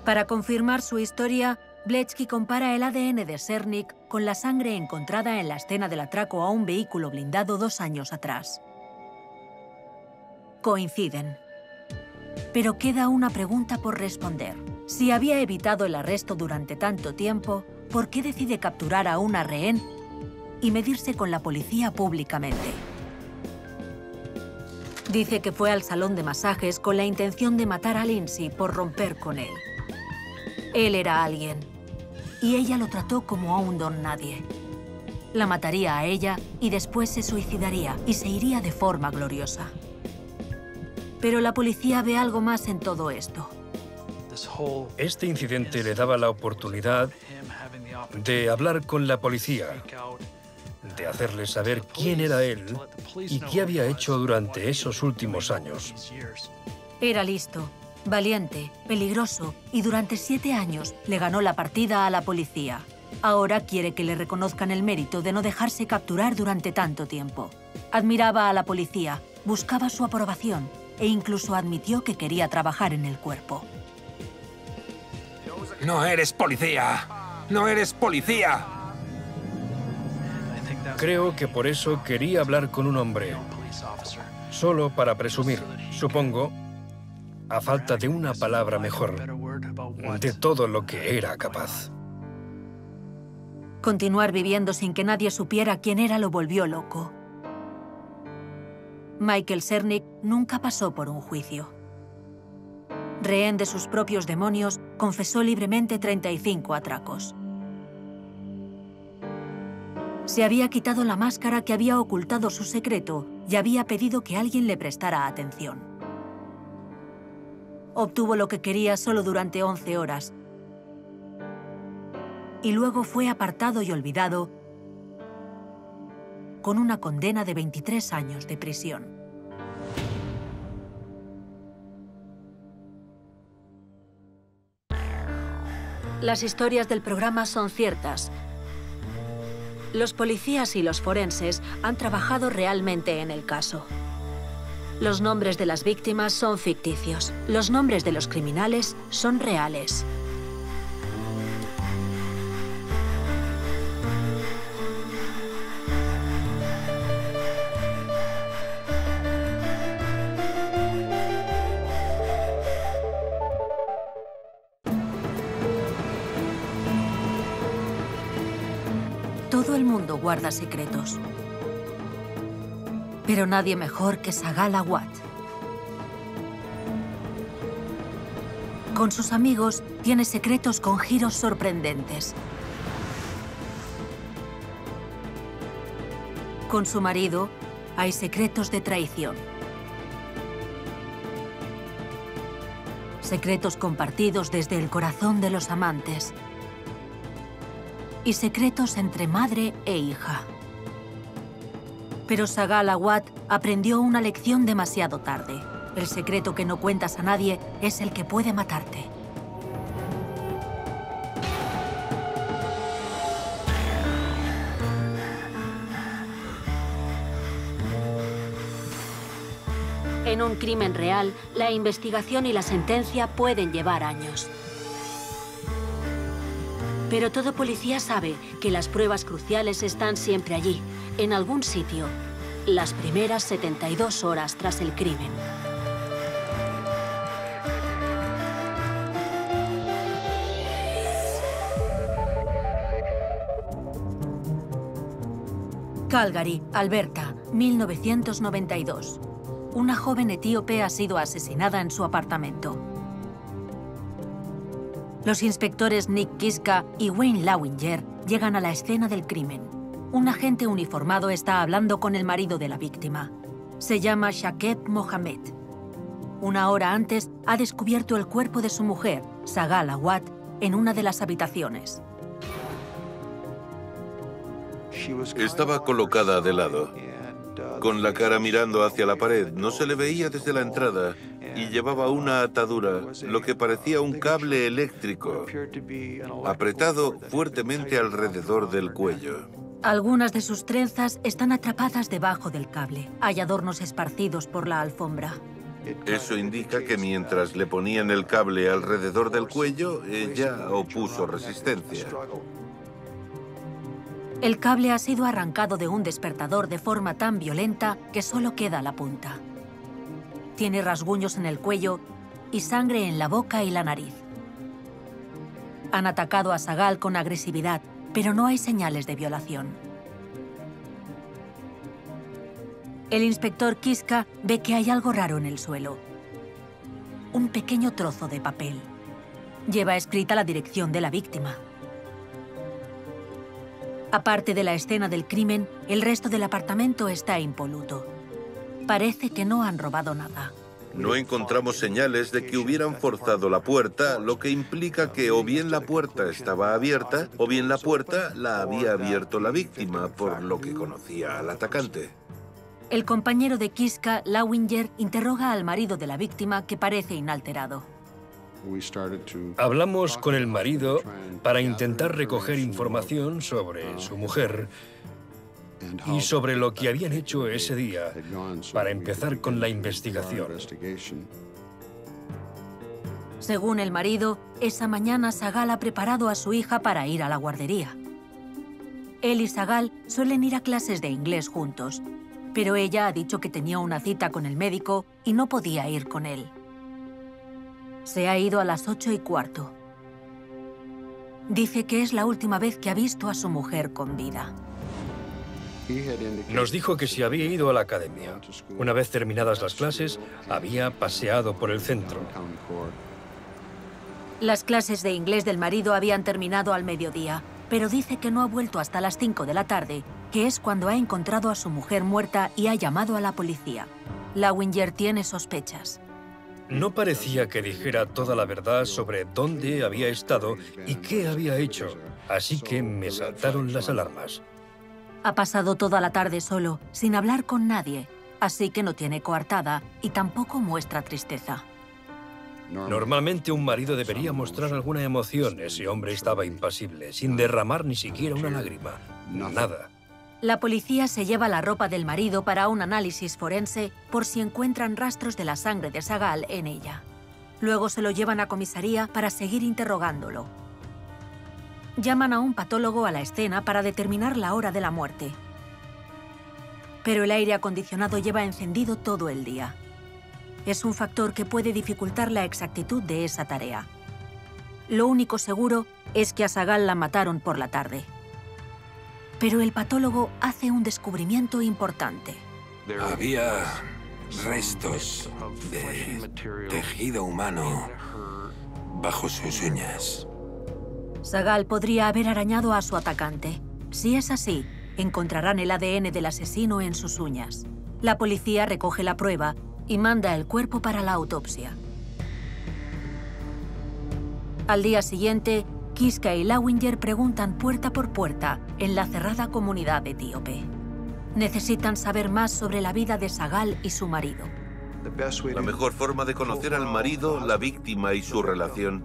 Speaker 1: Para confirmar su historia, Bletsky compara el ADN de Cernik con la sangre encontrada en la escena del atraco a un vehículo blindado 2 años atrás. Coinciden. Pero queda una pregunta por responder. Si había evitado el arresto durante tanto tiempo, ¿por qué decide capturar a una rehén y medirse con la policía públicamente? Dice que fue al salón de masajes con la intención de matar a Lindsay por romper con él. Él era alguien, y ella lo trató como a un don nadie. La mataría a ella y después se suicidaría y se iría de forma gloriosa. Pero la policía ve algo más en todo esto.
Speaker 2: Este incidente le daba la oportunidad de hablar con la policía, de hacerles saber quién era él y qué había hecho durante esos últimos años.
Speaker 1: Era listo, valiente, peligroso y durante 7 años le ganó la partida a la policía. Ahora quiere que le reconozcan el mérito de no dejarse capturar durante tanto tiempo. Admiraba a la policía, buscaba su aprobación e incluso admitió que quería trabajar en el cuerpo.
Speaker 6: ¡No eres policía! ¡No eres policía!
Speaker 2: Creo que por eso quería hablar con un hombre. Solo para presumir, supongo, a falta de una palabra mejor, de todo lo que era capaz.
Speaker 1: Continuar viviendo sin que nadie supiera quién era lo volvió loco. Michael Cernik nunca pasó por un juicio. Rehén de sus propios demonios, confesó libremente 35 atracos. Se había quitado la máscara que había ocultado su secreto y había pedido que alguien le prestara atención. Obtuvo lo que quería solo durante 11 horas. Y luego fue apartado y olvidado con una condena de 23 años de prisión. Las historias del programa son ciertas. Los policías y los forenses han trabajado realmente en el caso. Los nombres de las víctimas son ficticios. Los nombres de los criminales son reales. Todo el mundo guarda secretos. Pero nadie mejor que Sagal Awad. Con sus amigos tiene secretos con giros sorprendentes. Con su marido hay secretos de traición. Secretos compartidos desde el corazón de los amantes. Y secretos entre madre e hija. Pero Sagal Awad aprendió una lección demasiado tarde. El secreto que no cuentas a nadie es el que puede matarte. En un crimen real, la investigación y la sentencia pueden llevar años. Pero todo policía sabe que las pruebas cruciales están siempre allí, en algún sitio, las primeras 72 horas tras el crimen. Calgary, Alberta, 1992. Una joven etíope ha sido asesinada en su apartamento. Los inspectores Nick Kiska y Wayne Lawinger llegan a la escena del crimen. Un agente uniformado está hablando con el marido de la víctima. Se llama Shakeb Mohammed. Una hora antes ha descubierto el cuerpo de su mujer, Sagal Awad, en una de las habitaciones.
Speaker 5: Estaba colocada de lado, con la cara mirando hacia la pared. No se le veía desde la entrada y llevaba una atadura, lo que parecía un cable eléctrico, apretado fuertemente alrededor del cuello.
Speaker 1: Algunas de sus trenzas están atrapadas debajo del cable. Hay adornos esparcidos por la alfombra.
Speaker 5: Eso indica que mientras le ponían el cable alrededor del cuello, ella opuso resistencia.
Speaker 1: El cable ha sido arrancado de un despertador de forma tan violenta que solo queda la punta. Tiene rasguños en el cuello y sangre en la boca y la nariz. Han atacado a Sagal con agresividad, pero no hay señales de violación. El inspector Kiska ve que hay algo raro en el suelo. Un pequeño trozo de papel. Lleva escrita la dirección de la víctima. Aparte de la escena del crimen, el resto del apartamento está impoluto. Parece que no han robado nada.
Speaker 5: No encontramos señales de que hubieran forzado la puerta, lo que implica que o bien la puerta estaba abierta, o bien la puerta la había abierto la víctima, por lo que conocía al atacante.
Speaker 1: El compañero de Kiska, Lawinger, interroga al marido de la víctima, que parece inalterado.
Speaker 2: Hablamos con el marido para intentar recoger información sobre su mujer y sobre lo que habían hecho ese día para empezar con la investigación.
Speaker 1: Según el marido, esa mañana Sagal ha preparado a su hija para ir a la guardería. Él y Sagal suelen ir a clases de inglés juntos, pero ella ha dicho que tenía una cita con el médico y no podía ir con él. Se ha ido a las 8:15. Dice que es la última vez que ha visto a su mujer con vida.
Speaker 2: Nos dijo que se había ido a la academia. Una vez terminadas las clases, había paseado por el centro.
Speaker 1: Las clases de inglés del marido habían terminado al mediodía, pero dice que no ha vuelto hasta las 5 de la tarde, que es cuando ha encontrado a su mujer muerta y ha llamado a la policía. Lawinger tiene sospechas.
Speaker 2: No parecía que dijera toda la verdad sobre dónde había estado y qué había hecho, así que me saltaron las alarmas.
Speaker 1: Ha pasado toda la tarde solo, sin hablar con nadie, así que no tiene coartada y tampoco muestra tristeza.
Speaker 2: Normalmente un marido debería mostrar alguna emoción. Ese hombre estaba impasible, sin derramar ni siquiera una lágrima. Nada.
Speaker 1: La policía se lleva la ropa del marido para un análisis forense por si encuentran rastros de la sangre de Sagal en ella. Luego se lo llevan a comisaría para seguir interrogándolo. Llaman a un patólogo a la escena para determinar la hora de la muerte. Pero el aire acondicionado lleva encendido todo el día. Es un factor que puede dificultar la exactitud de esa tarea. Lo único seguro es que a Sagal la mataron por la tarde. Pero el patólogo hace un descubrimiento importante.
Speaker 3: Había restos de tejido humano bajo sus uñas.
Speaker 1: Sagal podría haber arañado a su atacante. Si es así, encontrarán el ADN del asesino en sus uñas. La policía recoge la prueba y manda el cuerpo para la autopsia. Al día siguiente, Kiska y Lawinger preguntan puerta por puerta en la cerrada comunidad etíope. Necesitan saber más sobre la vida de Sagal y su marido.
Speaker 5: La mejor forma de conocer al marido, la víctima y su relación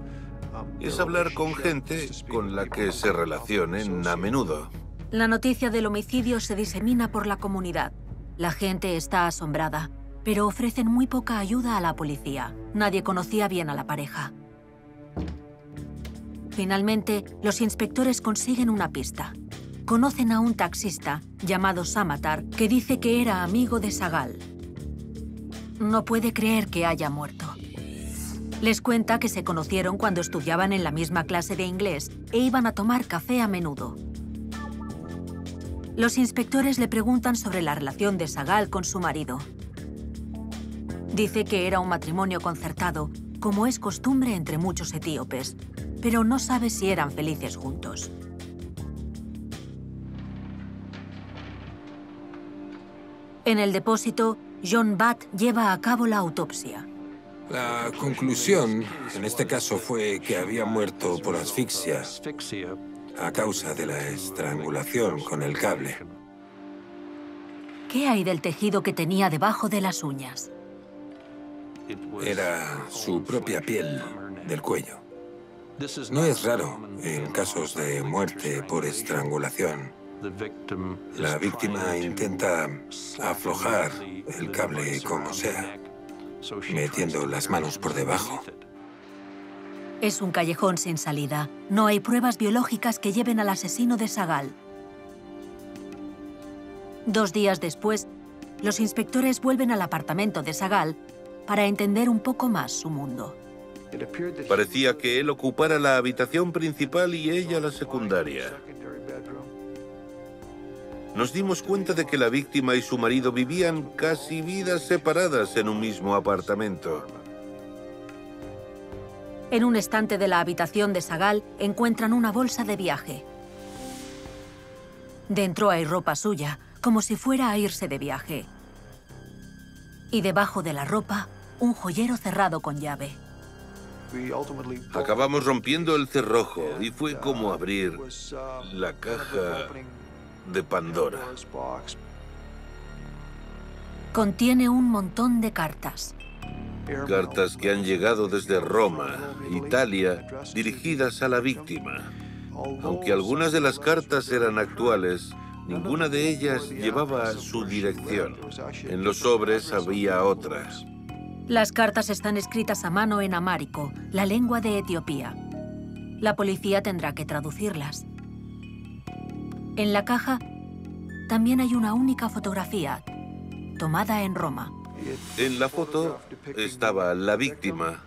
Speaker 5: es hablar con gente con la que se relacionen a menudo.
Speaker 1: La noticia del homicidio se disemina por la comunidad. La gente está asombrada, pero ofrecen muy poca ayuda a la policía. Nadie conocía bien a la pareja. Finalmente, los inspectores consiguen una pista. Conocen a un taxista llamado Samatar que dice que era amigo de Sagal. No puede creer que haya muerto. Les cuenta que se conocieron cuando estudiaban en la misma clase de inglés e iban a tomar café a menudo. Los inspectores le preguntan sobre la relación de Sagal con su marido. Dice que era un matrimonio concertado, como es costumbre entre muchos etíopes, pero no sabe si eran felices juntos. En el depósito, John Butt lleva a cabo la autopsia.
Speaker 3: La conclusión, en este caso, fue que había muerto por asfixia a causa de la estrangulación con el cable.
Speaker 1: ¿Qué hay del tejido que tenía debajo de las uñas?
Speaker 3: Era su propia piel del cuello. No es raro en casos de muerte por estrangulación. La víctima intenta aflojar el cable como sea, metiendo las manos por debajo.
Speaker 1: Es un callejón sin salida. No hay pruebas biológicas que lleven al asesino de Sagal. 2 días después, los inspectores vuelven al apartamento de Sagal para entender un poco más su mundo.
Speaker 5: Parecía que él ocupara la habitación principal y ella la secundaria. Nos dimos cuenta de que la víctima y su marido vivían casi vidas separadas en un mismo apartamento.
Speaker 1: En un estante de la habitación de Sagal encuentran una bolsa de viaje. Dentro hay ropa suya, como si fuera a irse de viaje. Y debajo de la ropa, un joyero cerrado con llave.
Speaker 5: Acabamos rompiendo el cerrojo y fue como abrir la caja de Pandora.
Speaker 1: Contiene un montón de cartas.
Speaker 5: Cartas que han llegado desde Roma, Italia, dirigidas a la víctima. Aunque algunas de las cartas eran actuales, ninguna de ellas llevaba su dirección. En los sobres había otras.
Speaker 1: Las cartas están escritas a mano en amárico, la lengua de Etiopía. La policía tendrá que traducirlas. En la caja también hay una única fotografía, tomada en Roma.
Speaker 5: En la foto estaba la víctima,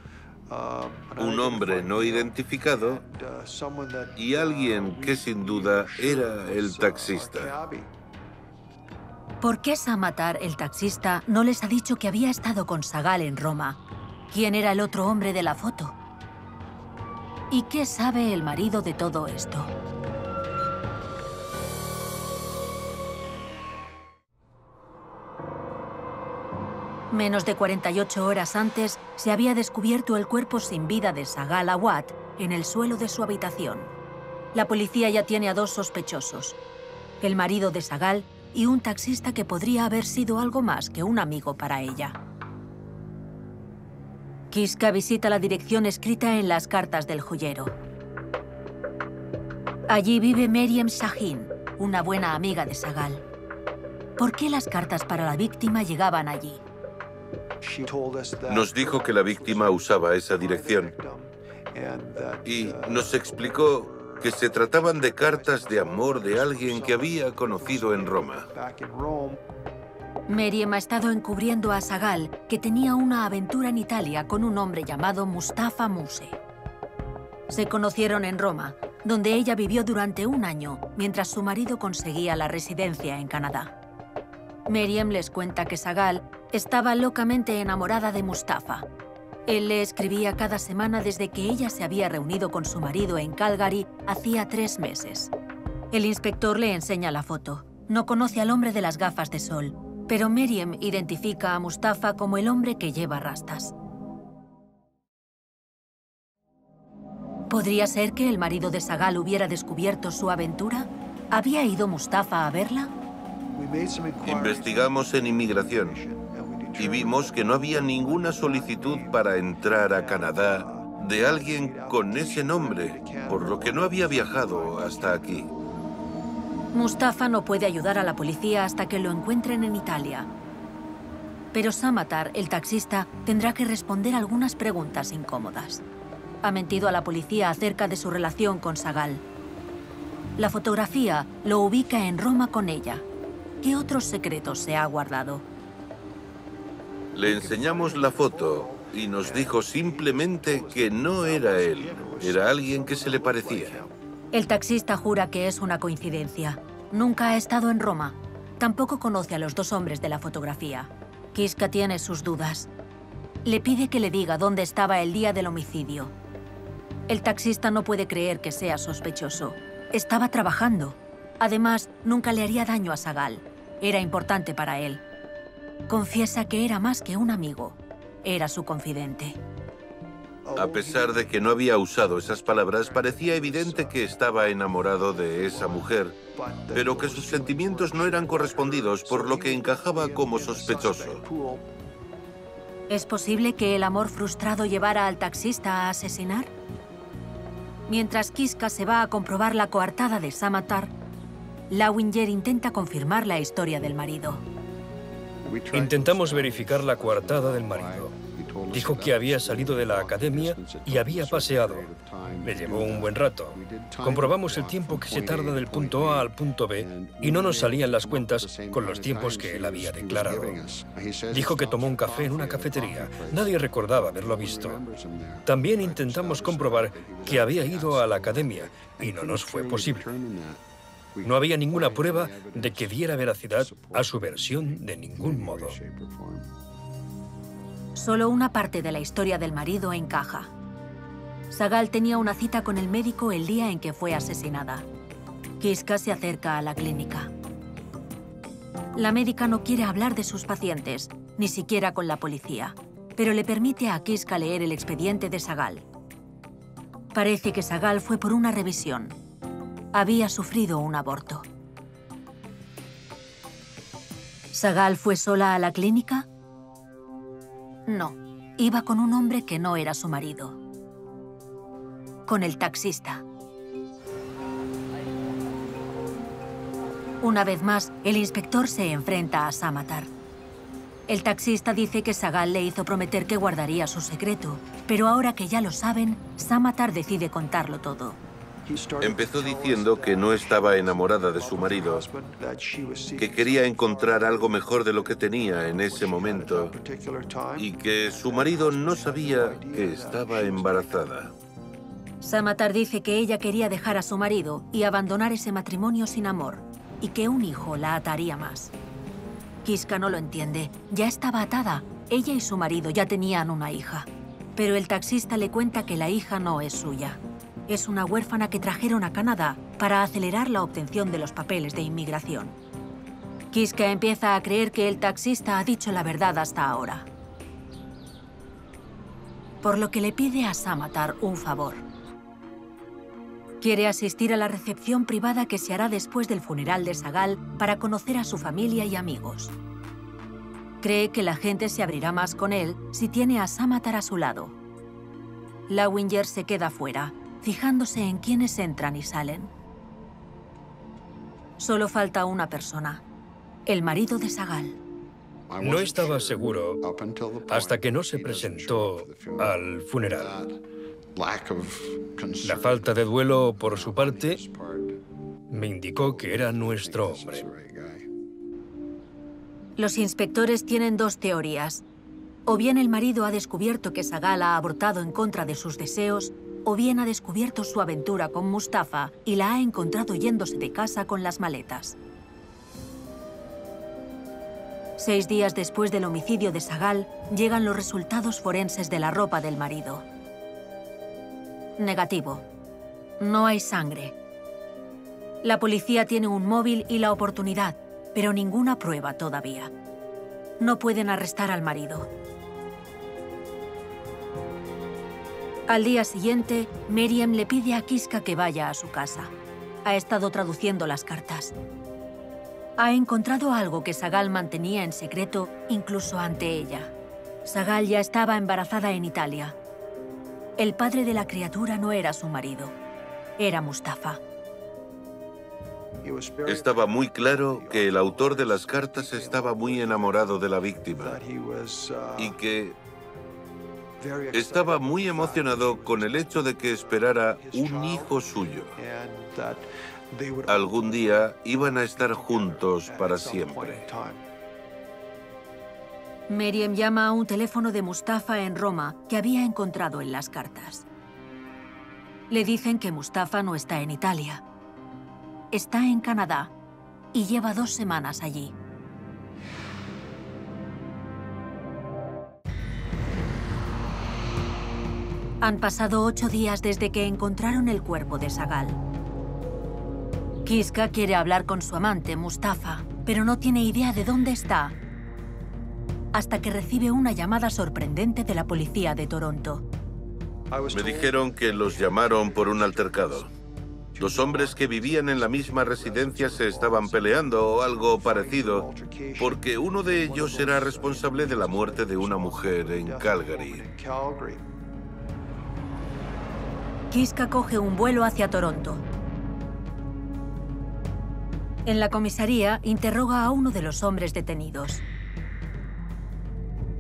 Speaker 5: un hombre no identificado y alguien que sin duda era el taxista.
Speaker 1: ¿Por qué Samatar, el taxista, no les ha dicho que había estado con Sagal en Roma? ¿Quién era el otro hombre de la foto? ¿Y qué sabe el marido de todo esto? Menos de 48 horas antes, se había descubierto el cuerpo sin vida de Sagal Awad en el suelo de su habitación. La policía ya tiene a 2 sospechosos: el marido de Sagal y un taxista que podría haber sido algo más que un amigo para ella. Kiska visita la dirección escrita en las cartas del joyero. Allí vive Meryem Shahin, una buena amiga de Sagal. ¿Por qué las cartas para la víctima llegaban allí?
Speaker 5: Nos dijo que la víctima usaba esa dirección y nos explicó que se trataban de cartas de amor de alguien que había conocido en Roma.
Speaker 1: Meryem ha estado encubriendo a Sagal, que tenía una aventura en Italia con un hombre llamado Mustafa Muse. Se conocieron en Roma, donde ella vivió durante un año mientras su marido conseguía la residencia en Canadá. Miriam les cuenta que Sagal estaba locamente enamorada de Mustafa. Él le escribía cada semana desde que ella se había reunido con su marido en Calgary hacía 3 meses. El inspector le enseña la foto. No conoce al hombre de las gafas de sol, pero Miriam identifica a Mustafa como el hombre que lleva rastas. ¿Podría ser que el marido de Sagal hubiera descubierto su aventura? ¿Había ido Mustafa a verla?
Speaker 5: Investigamos en inmigración y vimos que no había ninguna solicitud para entrar a Canadá de alguien con ese nombre, por lo que no había viajado hasta aquí.
Speaker 1: Mustafa no puede ayudar a la policía hasta que lo encuentren en Italia. Pero Samatar, el taxista, tendrá que responder algunas preguntas incómodas. Ha mentido a la policía acerca de su relación con Sagal. La fotografía lo ubica en Roma con ella. ¿Qué otros secretos se ha guardado?
Speaker 5: Le enseñamos la foto y nos dijo simplemente que no era él. Era alguien que se le parecía.
Speaker 1: El taxista jura que es una coincidencia. Nunca ha estado en Roma. Tampoco conoce a los 2 hombres de la fotografía. Kiska tiene sus dudas. Le pide que le diga dónde estaba el día del homicidio. El taxista no puede creer que sea sospechoso. Estaba trabajando. Además, nunca le haría daño a Sagal. Era importante para él. Confiesa que era más que un amigo. Era su confidente.
Speaker 5: A pesar de que no había usado esas palabras, parecía evidente que estaba enamorado de esa mujer, pero que sus sentimientos no eran correspondidos, por lo que encajaba como sospechoso.
Speaker 1: ¿Es posible que el amor frustrado llevara al taxista a asesinar? Mientras Kiska se va a comprobar la coartada de Samatar, Lawinger intenta confirmar la historia del marido.
Speaker 2: Intentamos verificar la coartada del marido. Dijo que había salido de la academia y había paseado. Le llevó un buen rato. Comprobamos el tiempo que se tarda del punto A al punto B y no nos salían las cuentas con los tiempos que él había declarado. Dijo que tomó un café en una cafetería. Nadie recordaba haberlo visto. También intentamos comprobar que había ido a la academia y no nos fue posible. No había ninguna prueba de que diera veracidad a su versión de ningún modo.
Speaker 1: Solo una parte de la historia del marido encaja. Sagal tenía una cita con el médico el día en que fue asesinada. Kiska se acerca a la clínica. La médica no quiere hablar de sus pacientes, ni siquiera con la policía, pero le permite a Kiska leer el expediente de Sagal. Parece que Sagal fue por una revisión. Había sufrido un aborto. ¿Sagal fue sola a la clínica? No, iba con un hombre que no era su marido. Con el taxista. Una vez más, el inspector se enfrenta a Samatar. El taxista dice que Sagal le hizo prometer que guardaría su secreto, pero ahora que ya lo saben, Samatar decide contarlo todo.
Speaker 5: Empezó diciendo que no estaba enamorada de su marido, que quería encontrar algo mejor de lo que tenía en ese momento y que su marido no sabía que estaba embarazada.
Speaker 1: Samatar dice que ella quería dejar a su marido y abandonar ese matrimonio sin amor, y que un hijo la ataría más. Kiska no lo entiende. Ya estaba atada. Ella y su marido ya tenían una hija. Pero el taxista le cuenta que la hija no es suya. Es una huérfana que trajeron a Canadá para acelerar la obtención de los papeles de inmigración. Kiska empieza a creer que el taxista ha dicho la verdad hasta ahora. Por lo que le pide a Samatar un favor. Quiere asistir a la recepción privada que se hará después del funeral de Sagal para conocer a su familia y amigos. Cree que la gente se abrirá más con él si tiene a Samatar a su lado. Lawinger se queda fuera, fijándose en quiénes entran y salen. Solo falta una persona, el marido de Sagal.
Speaker 2: No estaba seguro hasta que no se presentó al funeral. La falta de duelo por su parte me indicó que era nuestro hombre.
Speaker 1: Los inspectores tienen dos teorías. O bien el marido ha descubierto que Sagal ha abortado en contra de sus deseos, o bien ha descubierto su aventura con Mustafa y la ha encontrado yéndose de casa con las maletas. 6 días después del homicidio de Sagal, llegan los resultados forenses de la ropa del marido. Negativo. No hay sangre. La policía tiene un móvil y la oportunidad, pero ninguna prueba todavía. No pueden arrestar al marido. Al día siguiente, Meryem le pide a Kiska que vaya a su casa. Ha estado traduciendo las cartas. Ha encontrado algo que Sagal mantenía en secreto, incluso ante ella. Sagal ya estaba embarazada en Italia. El padre de la criatura no era su marido, era Mustafa.
Speaker 5: Estaba muy claro que el autor de las cartas estaba muy enamorado de la víctima y que estaba muy emocionado con el hecho de que esperara un hijo suyo. Algún día iban a estar juntos para siempre.
Speaker 1: Meryem llama a un teléfono de Mustafa en Roma que había encontrado en las cartas. Le dicen que Mustafa no está en Italia. Está en Canadá y lleva 2 semanas allí. Han pasado 8 días desde que encontraron el cuerpo de Sagal. Kiska quiere hablar con su amante, Mustafa, pero no tiene idea de dónde está, hasta que recibe una llamada sorprendente de la policía de Toronto.
Speaker 5: Me dijeron que los llamaron por un altercado. 2 hombres que vivían en la misma residencia se estaban peleando o algo parecido, porque uno de ellos era responsable de la muerte de una mujer en Calgary.
Speaker 1: Kiska coge un vuelo hacia Toronto. En la comisaría, interroga a uno de los hombres detenidos.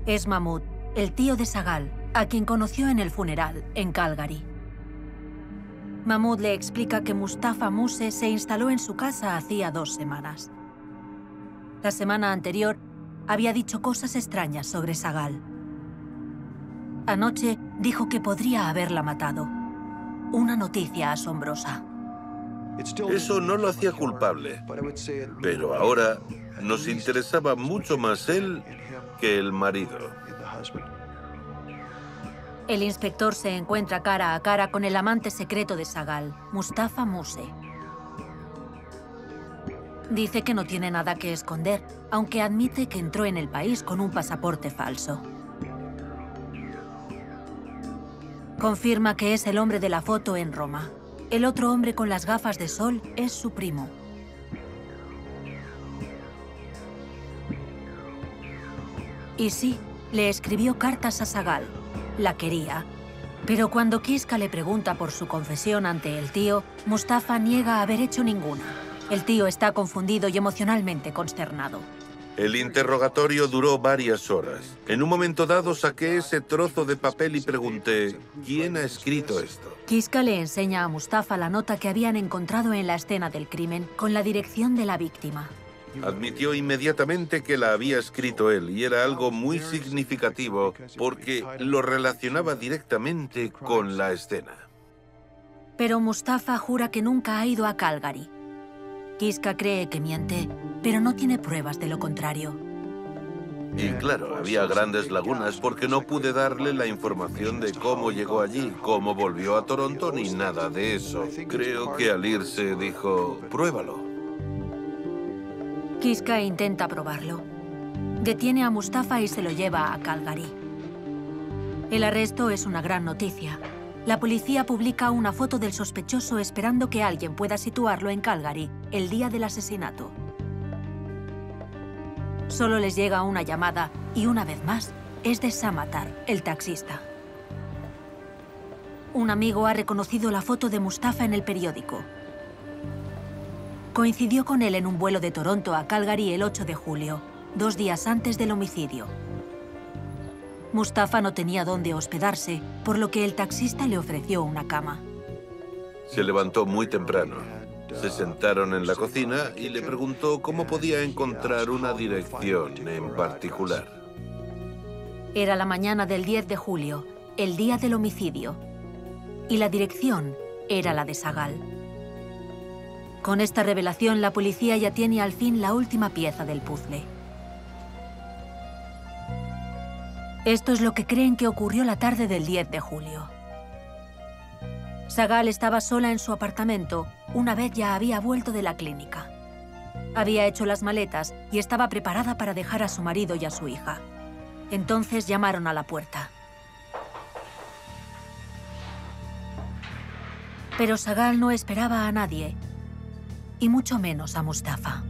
Speaker 1: Es Mahmoud, el tío de Sagal, a quien conoció en el funeral, en Calgary. Mahmoud le explica que Mustafa Muse se instaló en su casa hacía 2 semanas. La semana anterior, había dicho cosas extrañas sobre Sagal. Anoche, dijo que podría haberla matado. Una noticia asombrosa.
Speaker 5: Eso no lo hacía culpable, pero ahora nos interesaba mucho más él que el marido.
Speaker 1: El inspector se encuentra cara a cara con el amante secreto de Sagal, Mustafa Muse. Dice que no tiene nada que esconder, aunque admite que entró en el país con un pasaporte falso. Confirma que es el hombre de la foto en Roma. El otro hombre con las gafas de sol es su primo. Y sí, le escribió cartas a Sagal. La quería. Pero cuando Kiska le pregunta por su confesión ante el tío, Mustafa niega haber hecho ninguna. El tío está confundido y emocionalmente consternado.
Speaker 5: El interrogatorio duró varias horas. En un momento dado saqué ese trozo de papel y pregunté, ¿quién ha escrito esto?
Speaker 1: Kiska le enseña a Mustafa la nota que habían encontrado en la escena del crimen con la dirección de la víctima.
Speaker 5: Admitió inmediatamente que la había escrito él y era algo muy significativo porque lo relacionaba directamente con la escena.
Speaker 1: Pero Mustafa jura que nunca ha ido a Calgary. Kiska cree que miente, pero no tiene pruebas de lo contrario.
Speaker 5: Y claro, había grandes lagunas porque no pude darle la información de cómo llegó allí, cómo volvió a Toronto, ni nada de eso. Creo que al irse dijo, pruébalo.
Speaker 1: Kiska intenta probarlo. Detiene a Mustafa y se lo lleva a Calgary. El arresto es una gran noticia. La policía publica una foto del sospechoso esperando que alguien pueda situarlo en Calgary el día del asesinato. Solo les llega una llamada y una vez más es de Samatar, el taxista. Un amigo ha reconocido la foto de Mustafa en el periódico. Coincidió con él en un vuelo de Toronto a Calgary el 8 de julio, 2 días antes del homicidio. Mustafa no tenía dónde hospedarse, por lo que el taxista le ofreció una cama.
Speaker 5: Se levantó muy temprano. Se sentaron en la cocina y le preguntó cómo podía encontrar una dirección en particular.
Speaker 1: Era la mañana del 10 de julio, el día del homicidio. y la dirección era la de Sagal. Con esta revelación, la policía ya tiene al fin la última pieza del puzzle. Esto es lo que creen que ocurrió la tarde del 10 de julio. Sagal estaba sola en su apartamento una vez ya había vuelto de la clínica. Había hecho las maletas y estaba preparada para dejar a su marido y a su hija. Entonces llamaron a la puerta. Pero Sagal no esperaba a nadie, y mucho menos a Mustafa.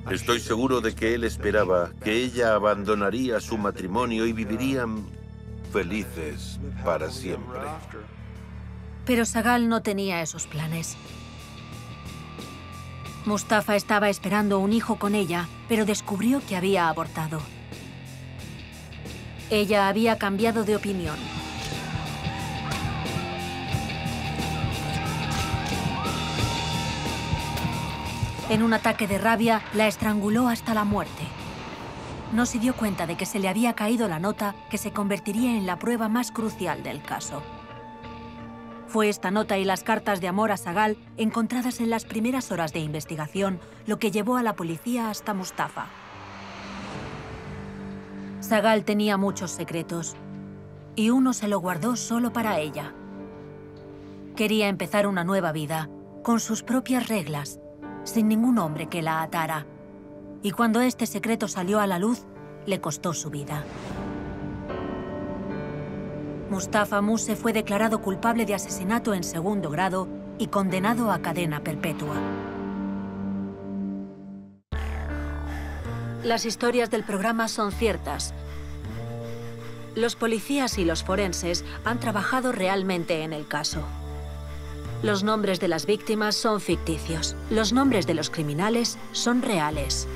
Speaker 5: Estoy seguro de que él esperaba que ella abandonaría su matrimonio y vivirían felices para siempre.
Speaker 1: Pero Sagal no tenía esos planes. Mustafa estaba esperando un hijo con ella, pero descubrió que había abortado. Ella había cambiado de opinión. En un ataque de rabia, la estranguló hasta la muerte. No se dio cuenta de que se le había caído la nota que se convertiría en la prueba más crucial del caso. Fue esta nota y las cartas de amor a Sagal, encontradas en las primeras horas de investigación, lo que llevó a la policía hasta Mustafa. Sagal tenía muchos secretos, y uno se lo guardó solo para ella. Quería empezar una nueva vida, con sus propias reglas, sin ningún hombre que la atara. Y cuando este secreto salió a la luz, le costó su vida. Mustafa Muse fue declarado culpable de asesinato en segundo grado y condenado a cadena perpetua. Las historias del programa son ciertas. Los policías y los forenses han trabajado realmente en el caso. Los nombres de las víctimas son ficticios. Los nombres de los criminales son reales.